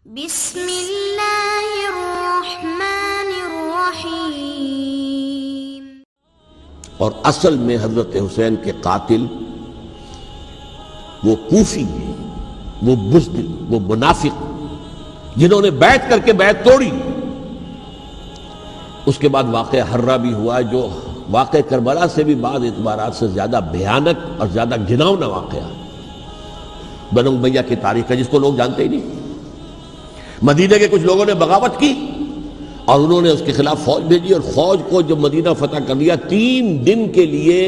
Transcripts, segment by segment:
بسم اللہ الرحمن الرحیم۔ اور اصل میں حضرت حسین کے قاتل وہ کوفی ہیں، وہ بزدل، وہ منافق جنہوں نے بیعت کر کے بیعت توڑی۔ اس کے بعد واقعہ ہرہ بھی ہوا جو واقعہ کربلا سے بھی بعض اعتبارات سے زیادہ بھیانک اور زیادہ گھناؤنا واقعہ بنو امیہ کی تاریخ ہے، جس کو لوگ جانتے ہی نہیں۔ مدینہ کے کچھ لوگوں نے بغاوت کی اور انہوں نے اس کے خلاف فوج بھیجی، اور فوج کو جب مدینہ فتح کر لیا 3 دن کے لیے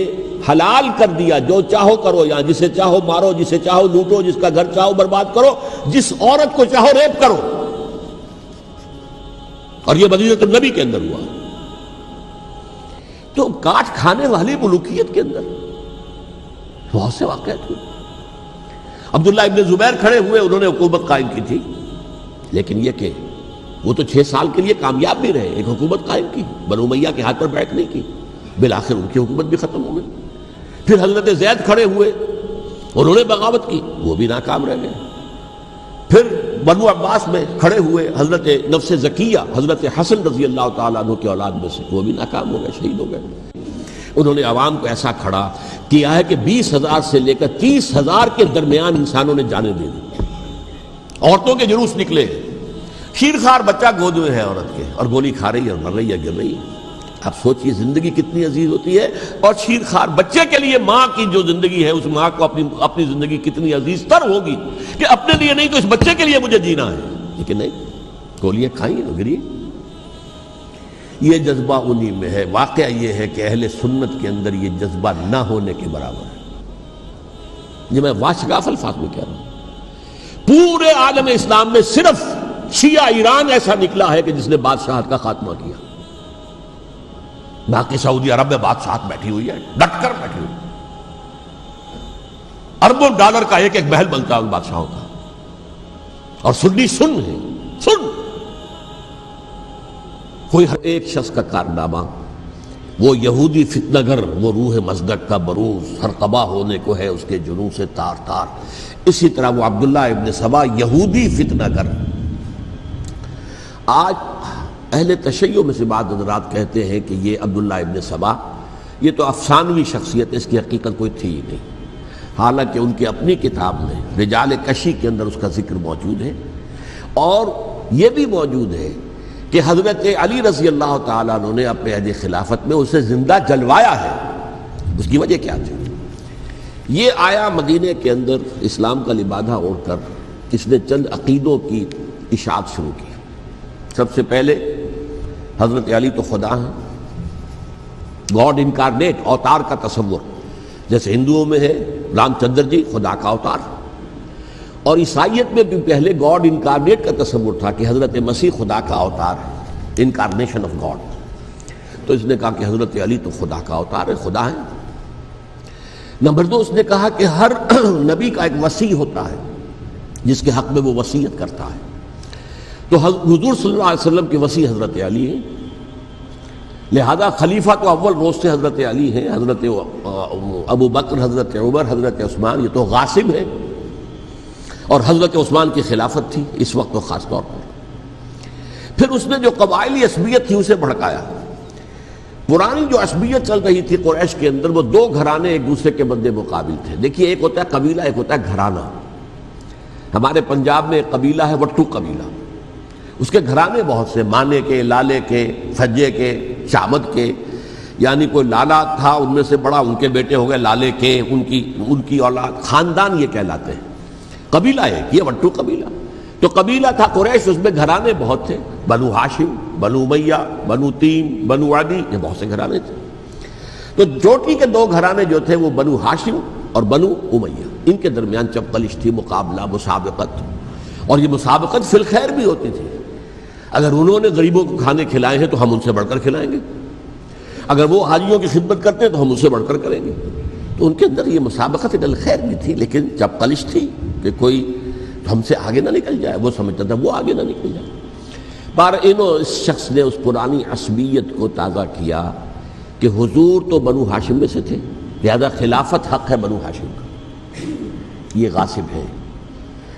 حلال کر دیا، جو چاہو کرو، یہاں جسے چاہو مارو، جسے چاہو لوٹو، جس کا گھر چاہو برباد کرو، جس عورت کو چاہو ریپ کرو۔ اور یہ مدینہ النبی کے اندر ہوا۔ تو کاٹ کھانے والی ملوکیت کے اندر بہت سے واقعات ہوئے۔ عبداللہ ابن زبیر کھڑے ہوئے، انہوں نے حکومت قائم کی تھی، لیکن یہ کہ وہ تو 6 سال کے لیے کامیاب بھی رہے، ایک حکومت قائم کی، بنو امیہ کے ہاتھ پر بیعت نہیں کی، بالآخر ان کی حکومت بھی ختم ہو گئی۔ پھر حضرت زید کھڑے ہوئے، انہوں نے بغاوت کی، وہ بھی ناکام رہ گئے۔ پھر بنو عباس میں کھڑے ہوئے حضرت نفس زکیہ، حضرت حسن رضی اللہ تعالیٰ عنہ کے اولاد میں سے، وہ بھی ناکام ہو گئے، شہید ہو گئے۔ انہوں نے عوام کو ایسا کھڑا کیا ہے کہ 20,000 سے لے کر 30,000 کے درمیان انسانوں نے جانیں دے دی۔ عورتوں کے جلوس نکلے، شیرخوار بچہ گود میں ہے عورت کے، اور گولی کھا رہی ہے اور مر رہی ہے، گر رہی ہے۔ آپ سوچئے زندگی کتنی عزیز ہوتی ہے، اور شیرخوار بچے کے لیے ماں کی جو زندگی ہے، اس ماں کو اپنی زندگی کتنی عزیز تر ہوگی کہ اپنے لیے نہیں تو اس بچے کے لیے مجھے جینا ہے، لیکن نہیں، گولیاں کھائیں اور گری۔ یہ جذبہ انہی میں ہے۔ واقعہ یہ ہے کہ اہل سنت کے اندر یہ جذبہ نہ ہونے کے برابر ہے۔ یہ میں واشگاف الفاظ میں کہہ رہا ہوں۔ پورے عالم اسلام میں صرف شیعہ ایران ایسا نکلا ہے کہ جس نے بادشاہت کا خاتمہ کیا، باقی سعودی عرب میں بادشاہت بیٹھی ہوئی ہے، ڈٹ کر بیٹھی ہوئی، اربوں ڈالر کا ایک ایک محل بنتا ہے ان بادشاہوں کا، اور سنی سن ہے، سن کوئی ہر ایک شخص کا کارنامہ، وہ یہودی فتنہ گر، وہ روح مزدق کا بروز، ہر قبا ہونے کو ہے اس کے جنوں سے تار تار۔ اسی طرح وہ عبداللہ ابن سبا یہودی فتنہ گر۔ آج اہل تشیع میں سے بعض حضرات کہتے ہیں کہ یہ عبداللہ ابن سبا یہ تو افسانوی شخصیت ہے، اس کی حقیقت کوئی تھی ہی نہیں، حالانکہ ان کی اپنی کتاب میں رجال کشی کے اندر اس کا ذکر موجود ہے۔ اور یہ بھی موجود ہے کہ حضرت علی رضی اللہ تعالیٰ عنہ نے اپنے عہد خلافت میں اسے زندہ جلوایا ہے۔ اس کی وجہ کیا تھی؟ یہ آیا مدینے کے اندر اسلام کا لبادہ اوڑھ کر، اس نے چند عقیدوں کی اشاعت شروع کی۔ سب سے پہلے حضرت علی تو خدا ہیں، گاڈ انکارنیٹ، اوتار کا تصور، جیسے ہندوؤں میں ہے رام چندر جی خدا کا اوتار، اور عیسائیت میں بھی پہلے گاڈ انکارنیٹ کا تصور تھا کہ حضرت مسیح خدا کا اوتار ہے، انکارنیشن آف گاڈ۔ تو اس نے کہا کہ حضرت علی تو خدا کا اوتار ہے، خدا ہے۔ نمبر 2، اس نے کہا کہ ہر نبی کا ایک وصی ہوتا ہے جس کے حق میں وہ وصیت کرتا ہے، تو حضور صلی اللہ علیہ وسلم کے وصی حضرت علی ہیں، لہذا خلیفہ تو اول روز سے حضرت علی ہیں، حضرت ابو بکر، حضرت عمر، حضرت عثمان یہ تو غاصب ہیں، اور حضرت عثمان کی خلافت تھی اس وقت تو خاص طور پر۔ پھر اس نے جو قبائلی عصبیت تھی اسے بھڑکایا۔ پرانی جو عصبیت چل رہی تھی قریش کے اندر، وہ 2 گھرانے ایک دوسرے کے مد مقابل تھے۔ دیکھیے، ایک ہوتا ہے قبیلہ، ایک ہوتا ہے گھرانہ۔ ہمارے پنجاب میں ایک قبیلہ ہے وٹو قبیلہ، اس کے گھرانے بہت سے، مانے کے، لالے کے، سجے کے، شامد کے، یعنی کوئی لالا تھا ان میں سے بڑا، ان کے بیٹے ہو گئے لالے کے، ان کی اولاد، خاندان یہ کہلاتے ہیں۔ قبیلہ ایک، یہ وٹو قبیلہ۔ تو قبیلہ تھا قریش، اس میں گھرانے بہت تھے، بنو ہاشم، بنو امیہ، بنو تیم، بنو عدی، یہ بہت سے گھرانے تھے۔ تو چوٹی کے 2 گھرانے جو تھے وہ بنو ہاشم اور بنو امیہ، ان کے درمیان چپقلش تھی، مقابلہ، مسابقت، اور یہ مسابقت فی الخیر بھی ہوتی تھی۔ اگر انہوں نے غریبوں کو کھانے کھلائے ہیں تو ہم ان سے بڑھ کر کھلائیں گے، اگر وہ حاجیوں کی خدمت کرتے ہیں تو ہم ان سے بڑھ کر کریں گے۔ تو ان کے اندر یہ مسابقت فی الخیر بھی تھی، لیکن چپقلش تھی کہ کوئی ہم سے آگے نہ نکل جائے، وہ سمجھتا تھا وہ آگے نہ نکل جائے۔ اس شخص نے اس پرانی عصبیت کو تازہ کیا کہ حضور تو بنو ہاشم میں سے تھے، لہذا خلافت حق ہے بنو ہاشم کا، یہ غاصب ہیں۔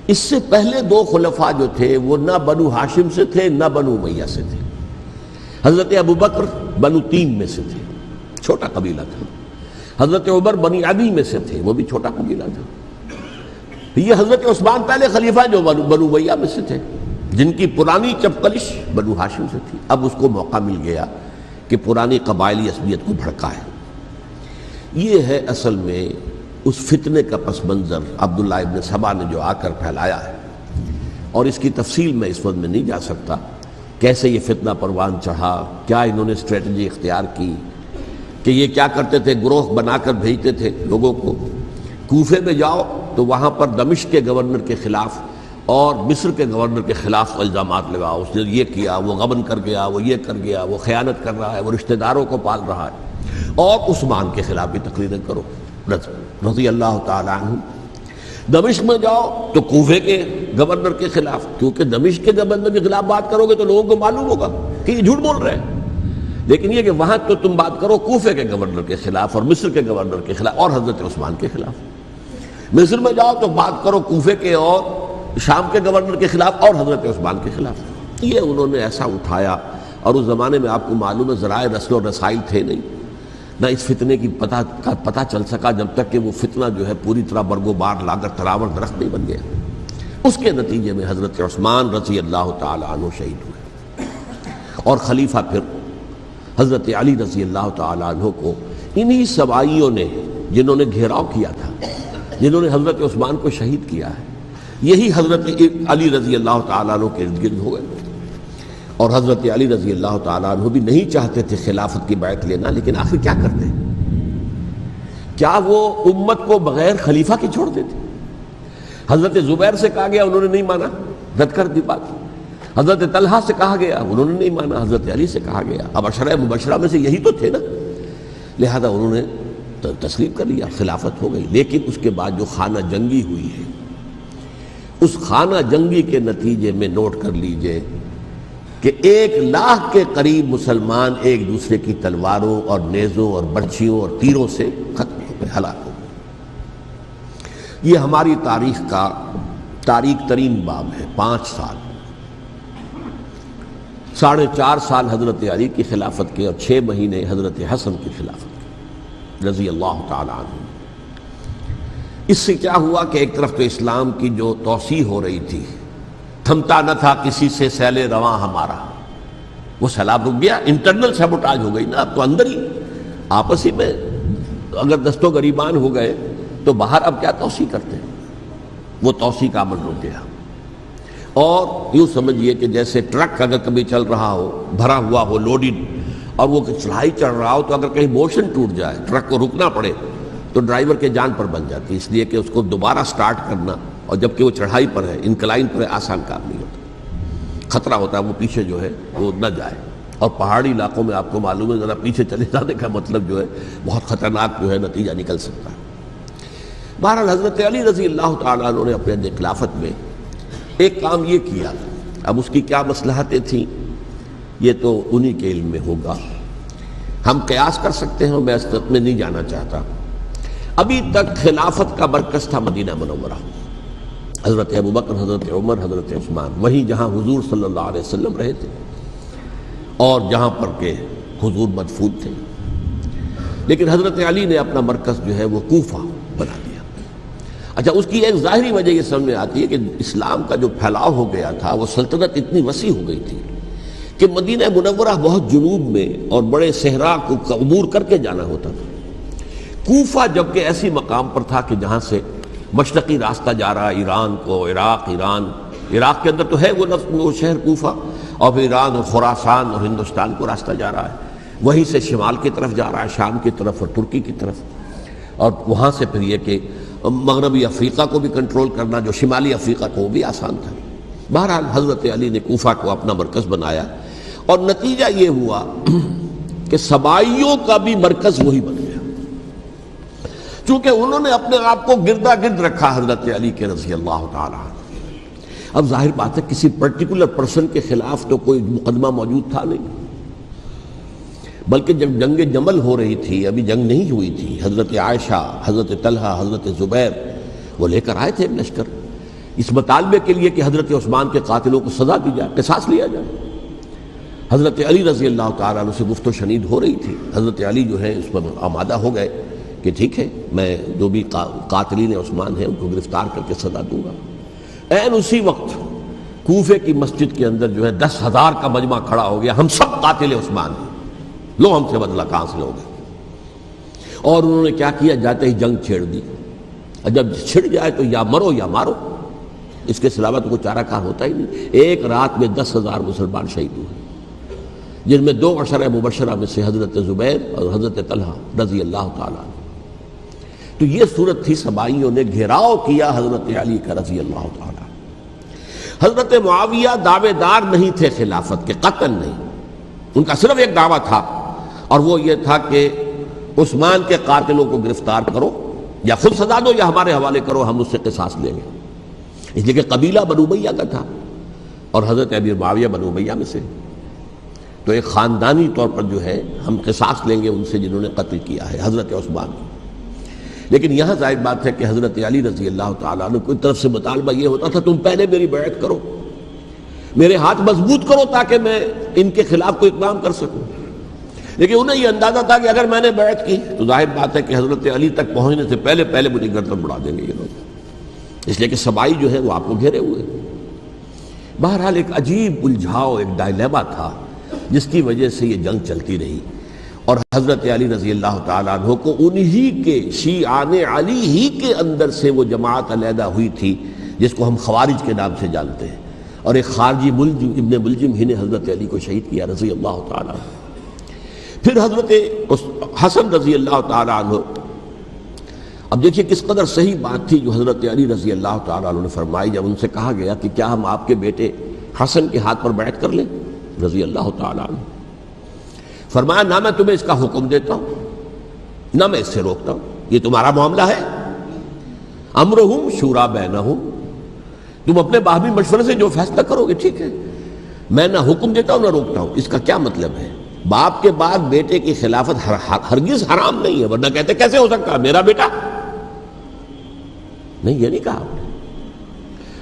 اس سے پہلے دو خلفاء جو تھے وہ نہ بنو ہاشم سے تھے نہ بنو امیہ سے تھے. حضرت ابو بکر بنو تیم میں سے تھے، چھوٹا قبیلہ تھا. حضرت عمر بنی عدی میں سے تھے، وہ بھی چھوٹا قبیلہ تھا. یہ حضرت عثمان پہلے خلیفہ جو بنو امیہ میں سے تھے، جن کی پرانی چپکلش بنو ہاشم سے تھی. اب اس کو موقع مل گیا کہ پرانی قبائلی عصبیت کو بھڑکائے. یہ ہے اصل میں اس فتنے کا پس منظر عبداللہ ابن سبا نے جو آ کر پھیلایا ہے. اور اس کی تفصیل میں اس وقت میں نہیں جا سکتا، کیسے یہ فتنہ پروان چڑھا، کیا انہوں نے اسٹریٹجی اختیار کی کہ یہ کیا کرتے تھے، گروہ بنا کر بھیجتے تھے لوگوں کو. کوفے میں جاؤ تو وہاں پر دمشق کے گورنر کے خلاف اور مصر کے گورنر کے خلاف الزامات لگاؤ، اس نے یہ کیا، وہ غبن کر گیا، وہ یہ کر گیا، وہ خیانت کر رہا ہے، وہ رشتہ داروں کو پال رہا ہے. اور عثمان کے خلاف بھی تقریریں کرو رضی اللہ تعالیٰ عنہ. دمشق میں جاؤ تو کوفے کے گورنر کے خلاف، کیونکہ دمشق کے گورنر کے خلاف بات کرو گے تو لوگوں کو معلوم ہوگا کہ یہ جھوٹ بول رہے ہیں. لیکن یہ کہ وہاں تو تم بات کرو کوفے کے گورنر کے خلاف اور مصر کے گورنر کے خلاف اور حضرت عثمان کے خلاف. مصر میں جاؤ تو بات کرو کوفے کے اور شام کے گورنر کے خلاف اور حضرت عثمان کے خلاف. یہ انہوں نے ایسا اٹھایا. اور اس زمانے میں آپ کو معلوم ہے ذرائع رسل و رسائل تھے نہیں، نہ اس فتنے کی پتہ چل سکا جب تک کہ وہ فتنہ جو ہے پوری طرح برگ و بار لا کر تراور درخت نہیں بن گیا. اس کے نتیجے میں حضرت عثمان رضی اللہ تعالی عنہ شہید ہوئے، اور خلیفہ پھر حضرت علی رضی اللہ تعالی عنہ کو انہی سبائیوں نے، جنہوں نے گھیراؤ کیا تھا، جنہوں نے حضرت عثمان کو شہید کیا ہے، یہی حضرت علی رضی اللہ تعالیٰ عنہ کے ارد گرد ہو گئے. اور حضرت علی رضی اللہ تعالیٰ عنہ بھی نہیں چاہتے تھے خلافت کی بیعت لینا، لیکن آخر کیا کرتے؟ کیا وہ امت کو بغیر خلیفہ کے چھوڑ دیتے؟ حضرت زبیر سے کہا گیا، انہوں نے نہیں مانا، رد کر دی بات. حضرت طلحہ سے کہا گیا، انہوں نے نہیں مانا. حضرت علی سے کہا گیا، اب عشرہ مبشرہ میں سے یہی تو تھے نا، لہذا انہوں نے تسلیم کر لیا، خلافت ہو گئی. لیکن اس کے بعد جو خانہ جنگی ہوئی ہے، اس خانہ جنگی کے نتیجے میں نوٹ کر لیجئے کہ 1,00,000 کے قریب مسلمان ایک دوسرے کی تلواروں اور نیزوں اور برچھیوں اور تیروں سے ختم ہو گئے، ہلاک ہو گئے. یہ ہماری تاریخ کا تاریک ترین باب ہے. 5 سال، 4.5 سال حضرت علی کی خلافت کے اور 6 مہینے حضرت حسن کی خلافت کے رضی اللہ تعالی عنہ. اس سے کیا ہوا کہ ایک طرف تو اسلام کی جو توسیع ہو رہی تھی، تھمتا نہ تھا کسی سے سیل رواں ہمارا، وہ سیلاب رک گیا. انٹرنل سیبوٹاج ہو گئی نا، اب تو اندر ہی آپس ہی میں اگر دست و گریبان ہو گئے تو باہر اب کیا توسیع کرتے ہیں. وہ توسیع کا عمل رک گیا. اور یوں سمجھیے کہ جیسے ٹرک اگر کبھی چل رہا ہو، بھرا ہوا ہو، لوڈڈ، اور وہ چڑھائی چڑھ رہا ہو، تو اگر کہیں موشن ٹوٹ جائے، ٹرک کو رکنا پڑے، تو ڈرائیور کے جان پر بن جاتی، اس لیے کہ اس کو دوبارہ سٹارٹ کرنا، اور جبکہ وہ چڑھائی پر ہے، انکلائن پر ہے، آسان کام نہیں ہوتا. خطرہ ہوتا ہے وہ پیچھے جو ہے وہ نہ جائے. اور پہاڑی علاقوں میں آپ کو معلوم ہے ذرا پیچھے چلے جانے کا مطلب جو ہے بہت خطرناک جو ہے نتیجہ نکل سکتا ہے. بہرحال حضرت علی رضی اللہ تعالیٰ عنہ نے اپنے خلافت میں ایک کام یہ کیا. اب اس کی کیا مصلحتیں تھیں یہ تو انہی کے علم میں ہوگا. ہم قیاس کر سکتے ہیں، میں اس میں نہیں جانا چاہتا. ابھی تک خلافت کا مرکز تھا مدینہ منورہ، حضرت ابوبکر، حضرت عمر، حضرت عثمان، وہیں جہاں حضور صلی اللہ علیہ وسلم رہے تھے اور جہاں پر کہ حضور مدفون تھے. لیکن حضرت علی نے اپنا مرکز جو ہے وہ کوفہ بنا دیا. اچھا، اس کی ایک ظاہری وجہ یہ سامنے آتی ہے کہ اسلام کا جو پھیلاؤ ہو گیا تھا، وہ سلطنت اتنی وسیع ہو گئی تھی کہ مدینہ منورہ بہت جنوب میں اور بڑے صحرا کو عبور کر کے جانا ہوتا تھا. کوفہ جبکہ ایسی مقام پر تھا کہ جہاں سے مشرقی راستہ جا رہا ہے ایران کو، عراق کے اندر تو ہے وہ شہر کوفہ، اور پھر ایران اور خراسان اور ہندوستان کو راستہ جا رہا ہے. وہیں سے شمال کی طرف جا رہا ہے، شام کی طرف اور ترکی کی طرف. اور وہاں سے پھر یہ کہ مغربی افریقہ کو بھی کنٹرول کرنا، جو شمالی افریقہ کو، وہ بھی آسان تھا. بہرحال حضرت علی نے کوفہ کو اپنا مرکز بنایا، اور نتیجہ یہ ہوا کہ سبائیوں کا بھی مرکز وہی بن گیا، چونکہ انہوں نے اپنے آپ کو گردا گرد رکھا حضرت علی کے رضی اللہ تعالیٰ عنہ. اب ظاہر بات ہے کسی پرٹیکولر پرسن کے خلاف تو کوئی مقدمہ موجود تھا نہیں، بلکہ جب جنگ جمل ہو رہی تھی، ابھی جنگ نہیں ہوئی تھی، حضرت عائشہ، حضرت طلحہ، حضرت زبیر وہ لے کر آئے تھے ایک لشکر. اس مطالبے کے لیے کہ حضرت عثمان کے قاتلوں کو سزا دی جائے، قصاص لیا جائے۔ حضرت علی رضی اللہ تعالیٰ عنہ سے گفت و شنید ہو رہی تھی، حضرت علی جو ہے اس پر آمادہ ہو گئے کہ ٹھیک ہے، میں جو بھی قاتلین عثمان ہیں ان کو گرفتار کر کے سزا دوں گا۔ عین اسی وقت کوفے کی مسجد کے اندر جو ہے 10,000 کا مجمع کھڑا ہو گیا، ہم سب قاتل عثمان ہیں، لو ہم سے بدلہ کہاں سے لوگے؟ اور انہوں نے کیا کیا، جاتے ہی جنگ چھیڑ دی، اور جب چھڑ جائے تو یا مرو یا مارو، اس کے سلاوت کوئی چارہ کار ہوتا ہی نہیں۔ ایک رات میں 10,000 مسلمان شہید ہوئے، جن میں 2 عشرہ مبشرہ میں سے حضرت زبیر اور حضرت طلحہ رضی اللہ تعالیٰ عنہ۔ تو یہ صورت تھی، سبائیوں نے گھیراؤ کیا حضرت علی کا رضی اللہ تعالیٰ۔ حضرت معاویہ دعوے دار نہیں تھے خلافت کے، قطعاً نہیں، ان کا صرف ایک دعویٰ تھا، اور وہ یہ تھا کہ عثمان کے قاتلوں کو گرفتار کرو، یا خود سزا دو یا ہمارے حوالے کرو، ہم اس سے قصاص لیں گے۔ اس لیے کہ قبیلہ بنو امیہ کا تھا، اور حضرت امیر معاویہ بنو امیہ میں سے، تو ایک خاندانی طور پر جو ہے ہم قصاص لیں گے ان سے جنہوں نے قتل کیا ہے حضرت عثمان۔ لیکن یہاں ظاہر بات ہے کہ حضرت علی رضی اللہ تعالیٰ عنہ کی طرف سے مطالبہ یہ ہوتا تھا، تم پہلے میری بیعت کرو، میرے ہاتھ مضبوط کرو تاکہ میں ان کے خلاف کوئی اقدام کر سکوں۔ لیکن انہیں یہ اندازہ تھا کہ اگر میں نے بیعت کی تو ظاہر بات ہے کہ حضرت علی تک پہنچنے سے پہلے مجھے گردن بڑھا دیں گے یہ لوگ، اس لیے کہ سبائی جو ہے وہ آپ کو گھیرے ہوئے۔ بہرحال ایک عجیب الجھاؤ، ایک ڈائلیما تھا جس کی وجہ سے یہ جنگ چلتی رہی، اور حضرت علی رضی اللہ تعالیٰ عنہ کو انہی کے شیعان علی ہی کے اندر سے وہ جماعت علیحدہ ہوئی تھی جس کو ہم خوارج کے نام سے جانتے ہیں، اور ایک خارجی ملجم ابن ملجم ہی نے حضرت علی کو شہید کیا رضی اللہ تعالیٰ عنہ۔ پھر حضرت حسن رضی اللہ تعالیٰ عنہ، اب دیکھیے کس قدر صحیح بات تھی جو حضرت علی رضی اللہ تعالیٰ عنہ نے فرمائی جب ان سے کہا گیا کہ کیا ہم آپ کے بیٹے حسن کے ہاتھ پر بیعت کر لیں رضی اللہ تعالیٰ عنہ۔ فرمایا نہ میں تمہیں اس کا حکم دیتا ہوں نہ میں اس سے روکتا ہوں، یہ تمہارا معاملہ ہے، امرہم شورا بینہم، تم اپنے باہمی مشورے سے جو فیصلہ کرو گے ٹھیک ہے، میں نہ حکم دیتا ہوں نہ روکتا ہوں۔ اس کا کیا مطلب ہے؟ باپ کے بعد بیٹے کی خلافت ہرگز حرام نہیں ہے، ورنہ کہتے کیسے ہو سکتا میرا بیٹا؟ نہیں، یہ نہیں کہا۔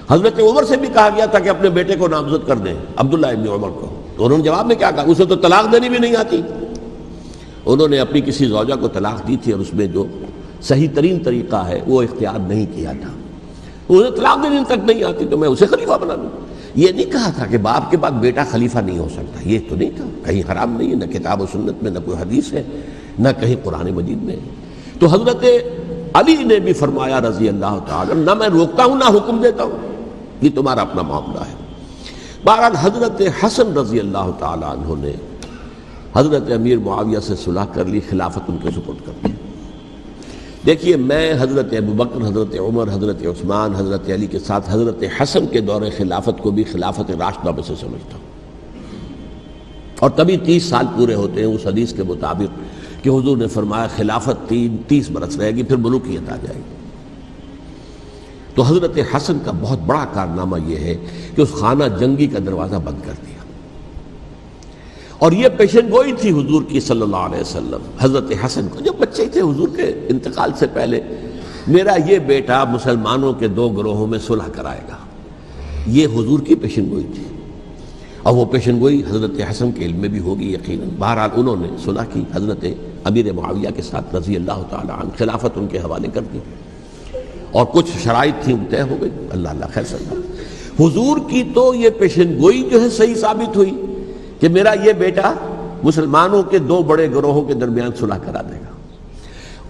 حضرت عمر سے بھی کہا گیا تھا کہ اپنے بیٹے کو نامزد کر دیں، عبداللہ ابن عمر کو، تو انہوں نے جواب میں کیا کہا؟ اسے تو طلاق دینی بھی نہیں آتی۔ انہوں نے اپنی کسی زوجہ کو طلاق دی تھی، اور اس میں جو صحیح ترین طریقہ ہے وہ اختیار نہیں کیا تھا، انہیں طلاق دینے تک نہیں آتی تو میں اسے خلیفہ بنا دوں۔ یہ نہیں کہا تھا کہ باپ کے بعد بیٹا خلیفہ نہیں ہو سکتا، یہ تو نہیں تھا، کہیں حرام نہیں ہے، نہ کتاب و سنت میں، نہ کوئی حدیث ہے، نہ کہیں قرآن مجید میں۔ تو حضرت علی نے بھی فرمایا رضی اللہ تعالیٰ، نہ میں روکتا ہوں نہ حکم دیتا ہوں، یہ تمہارا اپنا معاملہ ہے۔ بہرحال حضرت حسن رضی اللہ تعالیٰ عنہ نے حضرت امیر معاویہ سے صلح کر لی، خلافت ان کے سپرد کر دی۔ دیکھیے میں حضرت ابوبکر، حضرت عمر، حضرت عثمان، حضرت علی کے ساتھ حضرت حسن کے دور خلافت کو بھی خلافت راشدہ میں سے سمجھتا ہوں، اور تبھی 30 سال پورے ہوتے ہیں اس حدیث کے مطابق کہ حضور نے فرمایا خلافت 30 برس رہے گی، پھر ملوکیت آ جائے گی۔ تو حضرت حسن کا بہت بڑا کارنامہ یہ ہے کہ اس خانہ جنگی کا دروازہ بند کر دیا، اور یہ پیشن گوئی تھی حضور کی صلی اللہ علیہ وسلم حضرت حسن کو جب بچے تھے حضور کے انتقال سے پہلے، میرا یہ بیٹا مسلمانوں کے 2 گروہوں میں صلح کرائے گا، یہ حضور کی پیشن گوئی تھی، اور وہ پیشن گوئی حضرت حسن کے علم میں بھی ہوگی یقیناً۔ بہرحال انہوں نے صلح کی حضرت امیر معاویہ کے ساتھ رضی اللہ تعالیٰ عنہ، خلافت ان کے حوالے کر دی، اور کچھ شرائط تھیں طے ہو گئی، اللہ خیر صلی اللہ۔ حضور کی تو یہ پیشن گوئی جو ہے صحیح ثابت ہوئی کہ میرا یہ بیٹا مسلمانوں کے 2 بڑے گروہوں کے درمیان صلح کرا دے گا،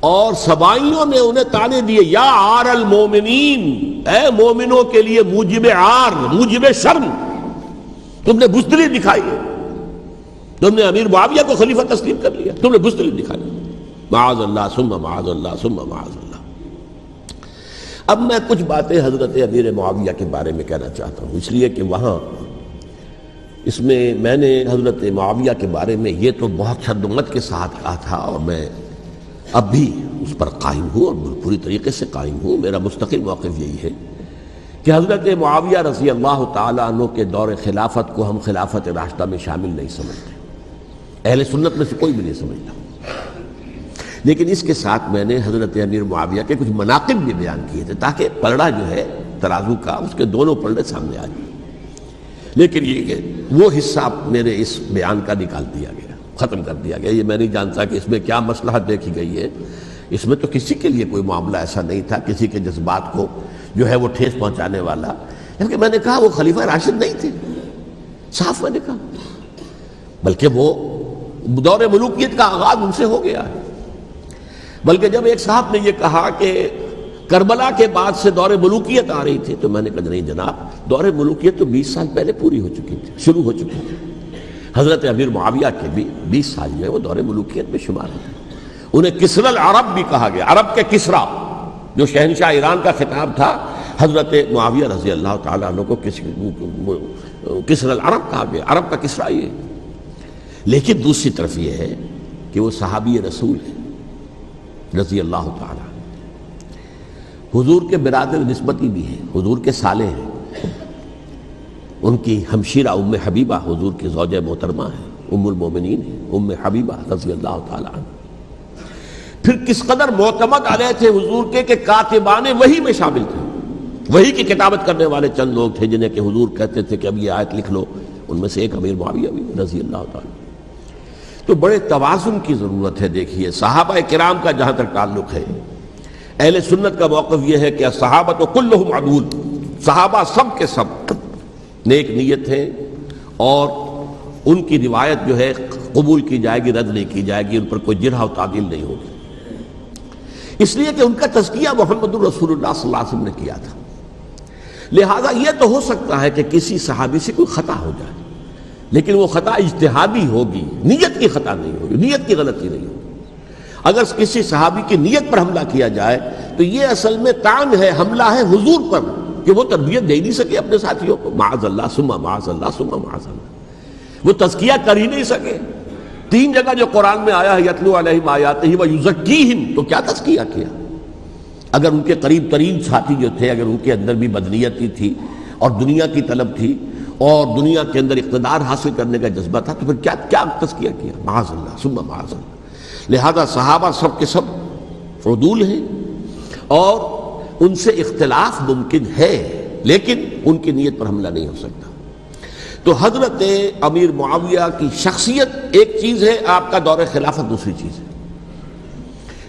اور سبائیوں نے انہیں تانے دیے، یا عار المومنین، اے مومنوں کے لیے موجب عار، موجب شرم، تم نے بزدلی دکھائی ہے، تم نے امیر معاویہ کو خلیفہ تسلیم کر لیا، تم نے بزدلی دکھائی، معاذ اللہ ثم معاذ اللہ ثم معاذ اللہ۔ اب میں کچھ باتیں حضرت امیر معاویہ کے بارے میں کہنا چاہتا ہوں، اس لیے کہ وہاں اس میں نے حضرت معاویہ کے بارے میں یہ تو بہت شدت کے ساتھ کہا تھا، اور میں اب بھی اس پر قائم ہوں اور پوری طریقے سے قائم ہوں۔ میرا مستقل موقف یہی ہے کہ حضرت معاویہ رضی اللہ تعالیٰ عنہ کے دور خلافت کو ہم خلافت راشدہ میں شامل نہیں سمجھتے، اہل سنت میں سے کوئی بھی نہیں سمجھتا، لیکن اس کے ساتھ میں نے حضرت امیر معاویہ کے کچھ مناقب بھی بیان کیے تھے تاکہ پلڑا جو ہے ترازو کا، اس کے دونوں پلڑے سامنے آ جائیں. لیکن یہ کہ وہ حصہ میرے اس بیان کا نکال دیا گیا، ختم کر دیا گیا. یہ میں نہیں جانتا کہ اس میں کیا مصلحت دیکھی گئی ہے. اس میں تو کسی کے لیے کوئی معاملہ ایسا نہیں تھا، کسی کے جذبات کو جو ہے وہ ٹھیس پہنچانے والا. کیونکہ میں نے کہا وہ خلیفہ راشد نہیں تھے، صاف میں نے کہا، بلکہ وہ دور ملوکیت کا آغاز ان سے ہو گیا ہے. بلکہ جب ایک صاحب نے یہ کہا کہ کربلا کے بعد سے دور ملوکیت آ رہی تھی، تو میں نے کہا نہیں جناب، دور ملوکیت تو 20 سال پہلے پوری ہو چکی تھی، شروع ہو چکی تھی. حضرت امیر معاویہ کے بھی 20 سال میں وہ دور ملوکیت میں شمار ہوتے. انہیں کسرا العرب بھی کہا گیا، عرب کے کسرا، جو شہنشاہ ایران کا خطاب تھا. حضرت معاویہ رضی اللہ تعالیٰ عنہ کو کسرا العرب کہا گیا، عرب کا کسرا یہ. لیکن دوسری طرف یہ ہے کہ وہ صحابی رسول ہے رضی اللہ تعالیٰ، حضور کے برادر نسبتی بھی ہیں، حضور کے سالے ہیں. ان کی ہمشیرہ ام حبیبہ حضور کی زوجہ محترمہ ہیں، ام المومنین ہیں ام حبیبہ رضی اللہ تعالیٰ عنہ. پھر کس قدر معتمد علیہ تھے حضور کے کہ کاتبان وحی میں شامل تھے. وحی کی کتابت کرنے والے چند لوگ تھے جنہیں کہ حضور کہتے تھے کہ اب یہ آیت لکھ لو. ان میں سے ایک امیر معاویہ بھی رضی اللہ تعالیٰ. تو بڑے توازن کی ضرورت ہے. دیکھیے صحابہ کرام کا جہاں تک تعلق ہے، اہل سنت کا موقف یہ ہے کہ صحابہ کلہم عدول، صحابہ سب کے سب نیک نیت ہیں، اور ان کی روایت جو ہے قبول کی جائے گی، رد نہیں کی جائے گی، ان پر کوئی جرح و تعدیل نہیں ہوگی. اس لیے کہ ان کا تزکیہ محمد الرسول اللہ صلی اللہ علیہ وسلم نے کیا تھا. لہذا یہ تو ہو سکتا ہے کہ کسی صحابی سے کوئی خطا ہو جائے، لیکن وہ خطا اجتہادی ہوگی، نیت کی خطا نہیں ہوگی، نیت کی غلطی نہیں ہوگی. اگر کسی صحابی کی نیت پر حملہ کیا جائے تو یہ اصل میں طعن ہے، حملہ ہے حضور پر کہ وہ تربیت دے نہیں سکے اپنے ساتھیوں کو. معاذ اللہ ثم معاذ اللہ ثم معاذ اللہ، وہ تزکیہ کر ہی نہیں سکے. 3 جگہ جو قرآن میں آیا ہے یتلو علیہم آیاتہ ویزکیہم، تو کیا تزکیہ کیا؟ اگر ان کے قریب ترین ساتھی جو تھے، اگر ان کے اندر بھی بدنیتی تھی اور دنیا کی طلب تھی اور دنیا کے اندر اقتدار حاصل کرنے کا جذبہ تھا، تو پھر کیا تزکیہ کیا؟ معاذ اللہ ثم معاذ اللہ. لہذا صحابہ سب کے سب عدول ہیں، اور ان سے اختلاف ممکن ہے، لیکن ان کی نیت پر حملہ نہیں ہو سکتا. تو حضرت امیر معاویہ کی شخصیت ایک چیز ہے، آپ کا دور خلافت دوسری چیز ہے.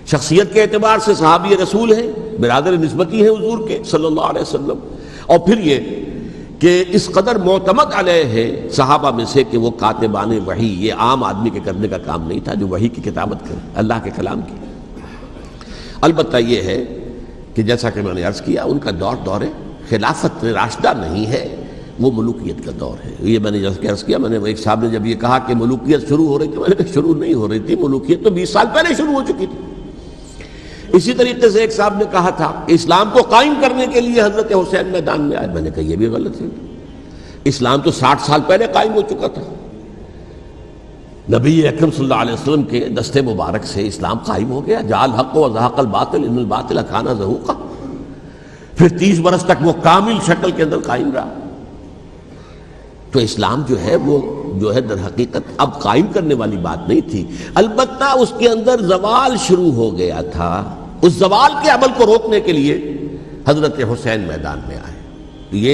شخصیت کے اعتبار سے صحابی رسول ہیں، برادر نسبتی ہیں حضور کے صلی اللہ علیہ وسلم. اور پھر یہ کہ اس قدر معتمد علیہ ہے صحابہ میں سے کہ وہ کاتبان وحی، یہ عام آدمی کے کرنے کا کام نہیں تھا جو وحی کی کتابت کرے، اللہ کے کلام کی. البتہ یہ ہے کہ جیسا کہ میں نے عرض کیا، ان کا دور خلافت راشدہ نہیں ہے، وہ ملوکیت کا دور ہے. یہ میں نے جیسا کہ عرض کیا، میں نے ایک صاحب نے جب یہ کہا کہ ملوکیت شروع ہو رہی تھی، میں نے کہا شروع نہیں ہو رہی تھی، ملوکیت تو 20 سال پہلے شروع ہو چکی تھی. اسی طریقے سے ایک صاحب نے کہا تھا کہ اسلام کو قائم کرنے کے لیے حضرت حسین میدان میں آئے. میں نے کہا یہ بھی غلط ہے، اسلام تو 60 سال پہلے قائم ہو چکا تھا. نبی اکرم صلی اللہ علیہ وسلم کے دستے مبارک سے اسلام قائم ہو گیا. جاء الحق وزهق الباطل ان الباطل کان زهوقا. پھر 30 برس تک وہ کامل شکل کے اندر قائم رہا. تو اسلام جو ہے وہ جو ہے در حقیقت اب قائم کرنے والی بات نہیں تھی. البتہ اس کے اندر زوال شروع ہو گیا تھا. اس زوال کے عمل کو روکنے کے لیے حضرت حسین میدان میں آئے. یہ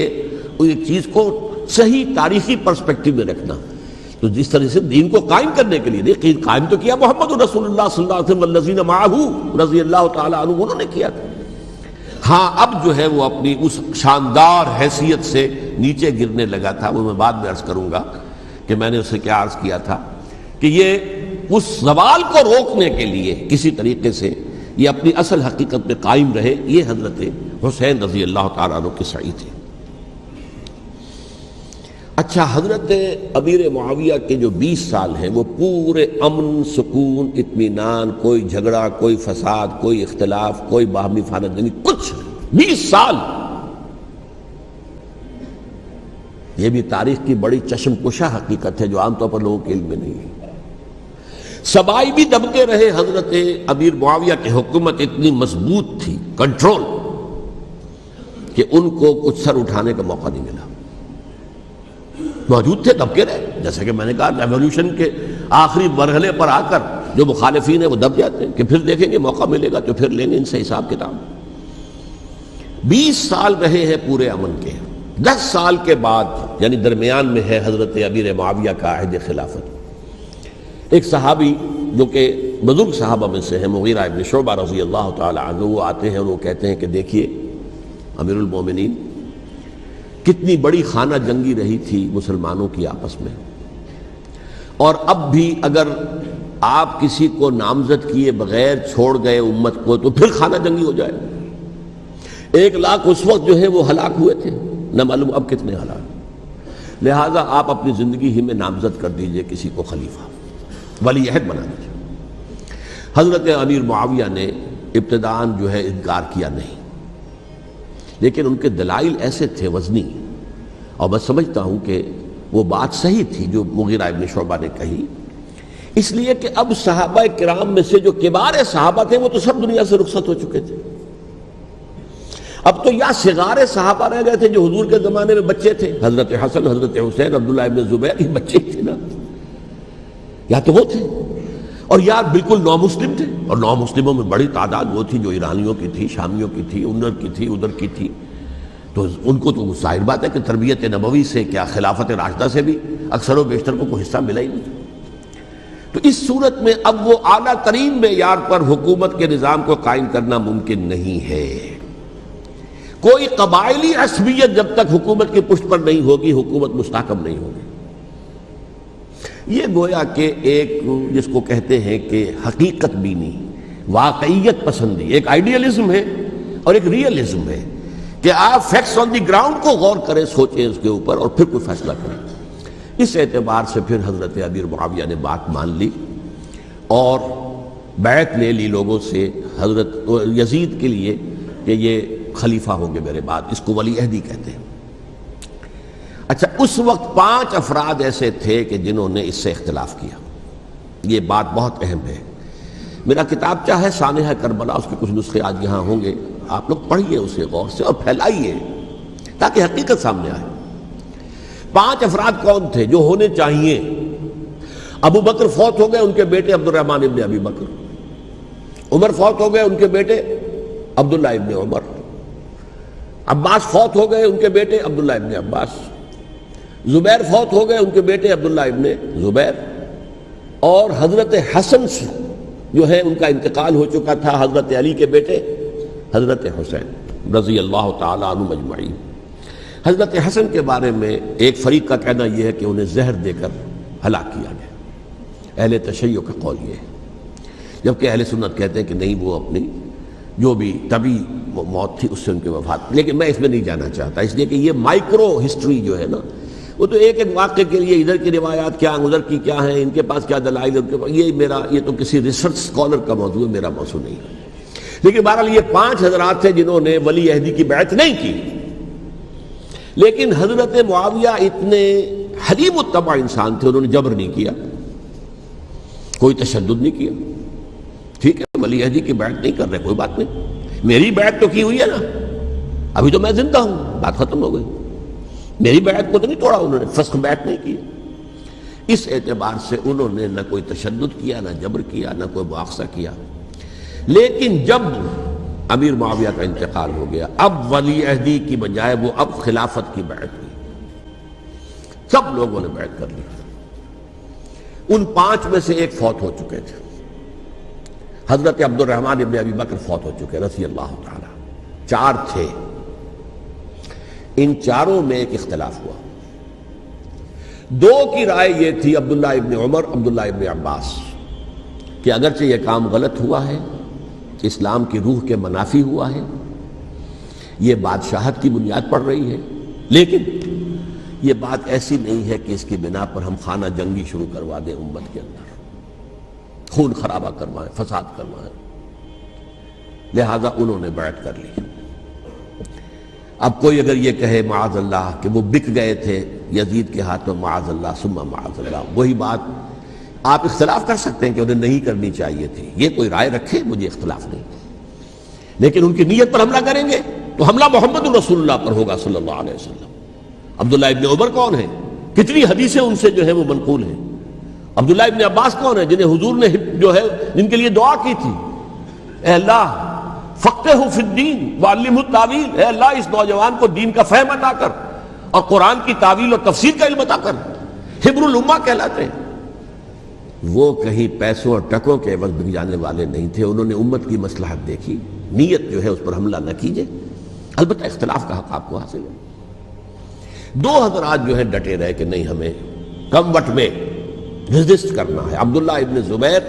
ایک چیز کو صحیح تاریخی پرسپیکٹو میں رکھنا. تو جس طرح سے دین کو قائم کرنے کے لیے دیکھیے، قائم تو کیا محمد رسول اللہ صلی اللہ علیہ وسلم والذین معہ رضی اللہ تعالی عنہ، انہوں نے کیا تھا. ہاں اب جو ہے وہ اپنی اس شاندار حیثیت سے نیچے گرنے لگا تھا. وہ میں بعد میں عرض کروں گا کہ میں نے اسے کیا عرض کیا تھا کہ یہ اس زوال کو روکنے کے لیے کسی طریقے سے یہ اپنی اصل حقیقت میں قائم رہے. یہ حضرت حسین رضی اللہ تعالیٰ عنہ کے سعی تھے. اچھا، حضرت امیر معاویہ کے جو 20 سال ہیں وہ پورے امن، سکون، اطمینان، کوئی جھگڑا، کوئی فساد، کوئی اختلاف، کوئی باہمی خاندانی، کچھ 20 سال. یہ بھی تاریخ کی بڑی چشم کشا حقیقت ہے جو عام طور پر لوگوں کے علم میں نہیں ہے. سبائی بھی دبکے رہے. حضرت امیر معاویہ کی حکومت اتنی مضبوط تھی، کنٹرول، کہ ان کو کچھ سر اٹھانے کا موقع نہیں ملا. موجود تھے، دبکے رہے. جیسا کہ میں نے کہا، ریولوشن کے آخری مرحلے پر آ کر جو مخالفین ہیں وہ دب جاتے ہیں کہ پھر دیکھیں گے، موقع ملے گا تو پھر لیں گے ان سے حساب کتاب. 20 سال رہے ہیں پورے امن کے. 10 سال کے بعد یعنی درمیان میں ہے حضرت امیر معاویہ کا عہد خلافت. ایک صحابی جو کہ بزرگ صحابہ میں سے ہیں، مغیرہ ابن شعبہ رضی اللہ تعالی عنہ، وہ آتے ہیں اور وہ کہتے ہیں کہ دیکھیے امیر المومنین، کتنی بڑی خانہ جنگی رہی تھی مسلمانوں کی آپس میں، اور اب بھی اگر آپ کسی کو نامزد کیے بغیر چھوڑ گئے امت کو تو پھر خانہ جنگی ہو جائے. 1 لاکھ اس وقت جو ہے وہ ہلاک ہوئے تھے، نہ معلوم اب کتنے ہلاک. لہٰذا آپ اپنی زندگی ہی میں نامزد کر دیجئے کسی کو خلیفہ، ولی عہد بنا دیجئے. حضرت امیر معاویہ نے ابتداءً جو ہے انکار کیا نہیں، لیکن ان کے دلائل ایسے تھے وزنی، اور میں سمجھتا ہوں کہ وہ بات صحیح تھی جو مغیرہ ابن شعبہ نے کہی، اس لیے کہ اب صحابہ کرام میں سے جو کبار صحابہ تھے وہ تو سب دنیا سے رخصت ہو چکے تھے. اب تو یا صغار صحابہ رہ گئے تھے جو حضور کے زمانے میں بچے تھے، حضرت حسن، حضرت حسین، عبداللہ ابن زبیر، یہ بچے تھے نا، یا تو وہ تھے، اور یا بالکل نو مسلم تھے. اور نو مسلموں میں بڑی تعداد وہ تھی جو ایرانیوں کی تھی، شامیوں کی تھی، ادھر کی تھی. تو ان کو تو ظاہر بات ہے کہ تربیت نبوی سے کیا خلافت راشدہ سے بھی اکثر و بیشتر کو کوئی حصہ ملا ہی نہیں. تو اس صورت میں اب وہ اعلیٰ ترین معیار پر حکومت کے نظام کو قائم کرنا ممکن نہیں ہے. کوئی قبائلی عصبیت جب تک حکومت کی پشت پر نہیں ہوگی، حکومت مستحکم نہیں ہوگی. یہ گویا کہ ایک جس کو کہتے ہیں کہ حقیقت بینی، واقعیت پسندی، ایک آئیڈیلزم ہے اور ایک ریئلزم ہے کہ آپ فیکٹس آن دی گراؤنڈ کو غور کریں، سوچیں اس کے اوپر اور پھر کوئی فیصلہ کریں. اس اعتبار سے پھر حضرت امیر معاویہ نے بات مان لی اور بیعت لے لی لوگوں سے حضرت یزید کے لیے کہ یہ خلیفہ ہوں گے میرے بعد. اس کو ولی عہدی کہتے ہیں. اچھا، اس وقت 5 افراد ایسے تھے کہ جنہوں نے اس سے اختلاف کیا. یہ بات بہت اہم ہے. میرا کتابچہ ہے سانحہ کربلا، اس کے کچھ نسخے آج یہاں ہوں گے، آپ لوگ پڑھیے اسے غور سے اور پھیلائیے تاکہ حقیقت سامنے آئے. 5 افراد کون تھے جو ہونے چاہیے؟ ابو بکر فوت ہو گئے، ان کے بیٹے عبد الرحمن ابن ابی بکر. عمر فوت ہو گئے، ان کے بیٹے عبداللہ ابن عمر. عباس فوت ہو گئے، ان کے بیٹے عبداللہ ابن عباس. زبیر فوت ہو گئے، ان کے بیٹے عبداللہ ابن زبیر. اور حضرت حسن جو ہے ان کا انتقال ہو چکا تھا، حضرت علی کے بیٹے حضرت حسین رضی اللہ تعالی عنہ مجمعین. حضرت حسن کے بارے میں ایک فریق کا کہنا یہ ہے کہ انہیں زہر دے کر ہلاک کیا گیا. اہل تشیع کا قول یہ ہے، جبکہ اہل سنت کہتے ہیں کہ نہیں، وہ اپنی جو بھی طبی موت تھی اس سے ان کی وفات. لیکن میں اس میں نہیں جانا چاہتا، اس لیے کہ یہ مائکرو ہسٹری جو ہے نا، وہ تو ایک ایک واقعے کے لیے ادھر کی روایات کیا، ادھر کی کیا ہیں، ان کے پاس کیا دلائل، ان کے پاس یہ تو کسی ریسرچ اسکالر کا موضوع ہے، میرا موضوع نہیں ہے. لیکن بہرحال یہ 5 حضرات تھے جنہوں نے ولی عہدی کی بیعت نہیں کی. لیکن حضرت معاویہ اتنے حلیم الطبع انسان تھے، انہوں نے جبر نہیں کیا، کوئی تشدد نہیں کیا. ٹھیک ہے، ولی عہدی کی بیعت نہیں کر رہے، کوئی بات نہیں، میری بیعت تو کی ہوئی ہے نا، ابھی تو میں زندہ ہوں، بات ختم ہو گئی. میری بیعت کو تو نہیں توڑا انہوں نے، فسخ بیعت نہیں کی. اس اعتبار سے انہوں نے نہ کوئی تشدد کیا، نہ جبر کیا، نہ کوئی مواخذہ کیا. لیکن جب امیر معاویہ کا انتقال ہو گیا، اب ولی عہدی کی بجائے وہ اب خلافت کی بیعت ہوئی. سب لوگوں نے بیعت کر لی. ان 5 میں سے ایک فوت ہو چکے تھے. حضرت عبد الرحمن ابن ابی بکر فوت ہو چکے رضی اللہ تعالی. 4 تھے. ان 4 میں ایک اختلاف ہوا. 2 کی رائے یہ تھی، عبداللہ ابن عمر، عبداللہ ابن عباس، کہ اگرچہ یہ کام غلط ہوا ہے، اسلام کی روح کے منافی ہوا ہے، یہ بادشاہت کی بنیاد پڑ رہی ہے، لیکن یہ بات ایسی نہیں ہے کہ اس کی بنا پر ہم خانہ جنگی شروع کروا دیں، امت کے اندر خون خرابہ کروائیں، فساد کروائیں. لہذا انہوں نے بیعت کر لی. اب کوئی اگر یہ کہے معاذ اللہ کہ وہ بک گئے تھے یزید کے ہاتھ میں، معاذ اللہ ثم معاذ اللہ، وہی بات آپ اختلاف کر سکتے ہیں کہ انہیں نہیں کرنی چاہیے تھی، یہ کوئی رائے رکھے، مجھے اختلاف نہیں. لیکن ان کی نیت پر حملہ کریں گے تو حملہ محمد رسول اللہ پر ہوگا صلی اللہ علیہ وسلم. عبداللہ ابن عمر کون ہیں؟ کتنی حدیثیں ان سے جو ہے وہ منقول ہیں. عبداللہ ابن عباس کون ہیں؟ جنہیں حضور نے جو ہے جن کے لیے دعا کی تھی، اے اللہ فقہہ فی الدین وعلمہ التاویل، اے اللہ اس نوجوان کو دین کا فہم عطا کر اور قرآن کی تعویل اور تفسیر کا علم عطا کر، حبر الامہ کہلاتے ہیں۔ وہ کہیں پیسوں اور ٹکوں کے عوض بک جانے والے نہیں تھے، انہوں نے امت کی مصلحت دیکھی، نیت جو ہے اس پر حملہ نہ کیجیے، البتہ اختلاف کا حق آپ کو حاصل ہے۔ دو حضرات جو ہے ڈٹے رہے کہ نہیں، ہمیں کم وقت میں ریزسٹ کرنا ہے۔ عبداللہ ابن زبیر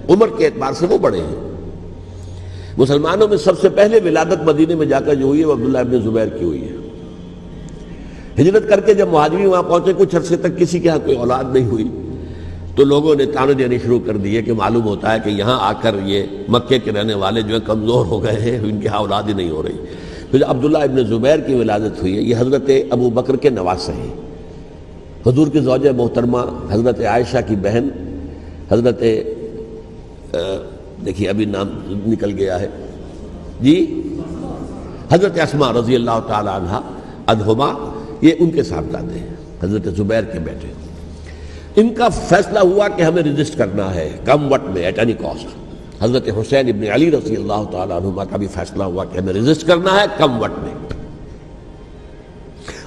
عمر کے اعتبار سے وہ بڑے ہیں، مسلمانوں میں سب سے پہلے ولادت مدینے میں جا کر جو ہوئی ہے وہ عبداللہ ابن زبیر کی ہوئی ہے۔ ہجرت کر کے جب مہاجرین وہاں پہنچے، کچھ عرصے تک کسی کے ہاں کوئی اولاد نہیں ہوئی، تو لوگوں نے تانے دینے شروع کر دیے کہ معلوم ہوتا ہے کہ یہاں آ کر یہ مکے کے رہنے والے جو ہیں کمزور ہو گئے ہیں، ان کی ہاں اولاد ہی نہیں ہو رہی۔ پھر عبداللہ ابن زبیر کی ولادت ہوئی ہے، یہ حضرت ابو بکر کے نواسے ہیں، حضور کی زوجہ محترمہ حضرت عائشہ کی بہن حضرت دیکھیے ابھی نام نکل گیا ہے جی، حضرت اسماء رضی اللہ تعالی عنہا عنہما، یہ ان کے صاحبزادے ہیں، حضرت زبیر کے بیٹے۔ ان کا فیصلہ ہوا کہ ہمیں رجسٹ کرنا ہے کم وقت میں، ایٹ اینی کاسٹ۔ حضرت حسین ابن علی رضی اللہ تعالی عنہما کا بھی فیصلہ ہوا کہ ہمیں رجسٹ کرنا ہے کم وقت میں۔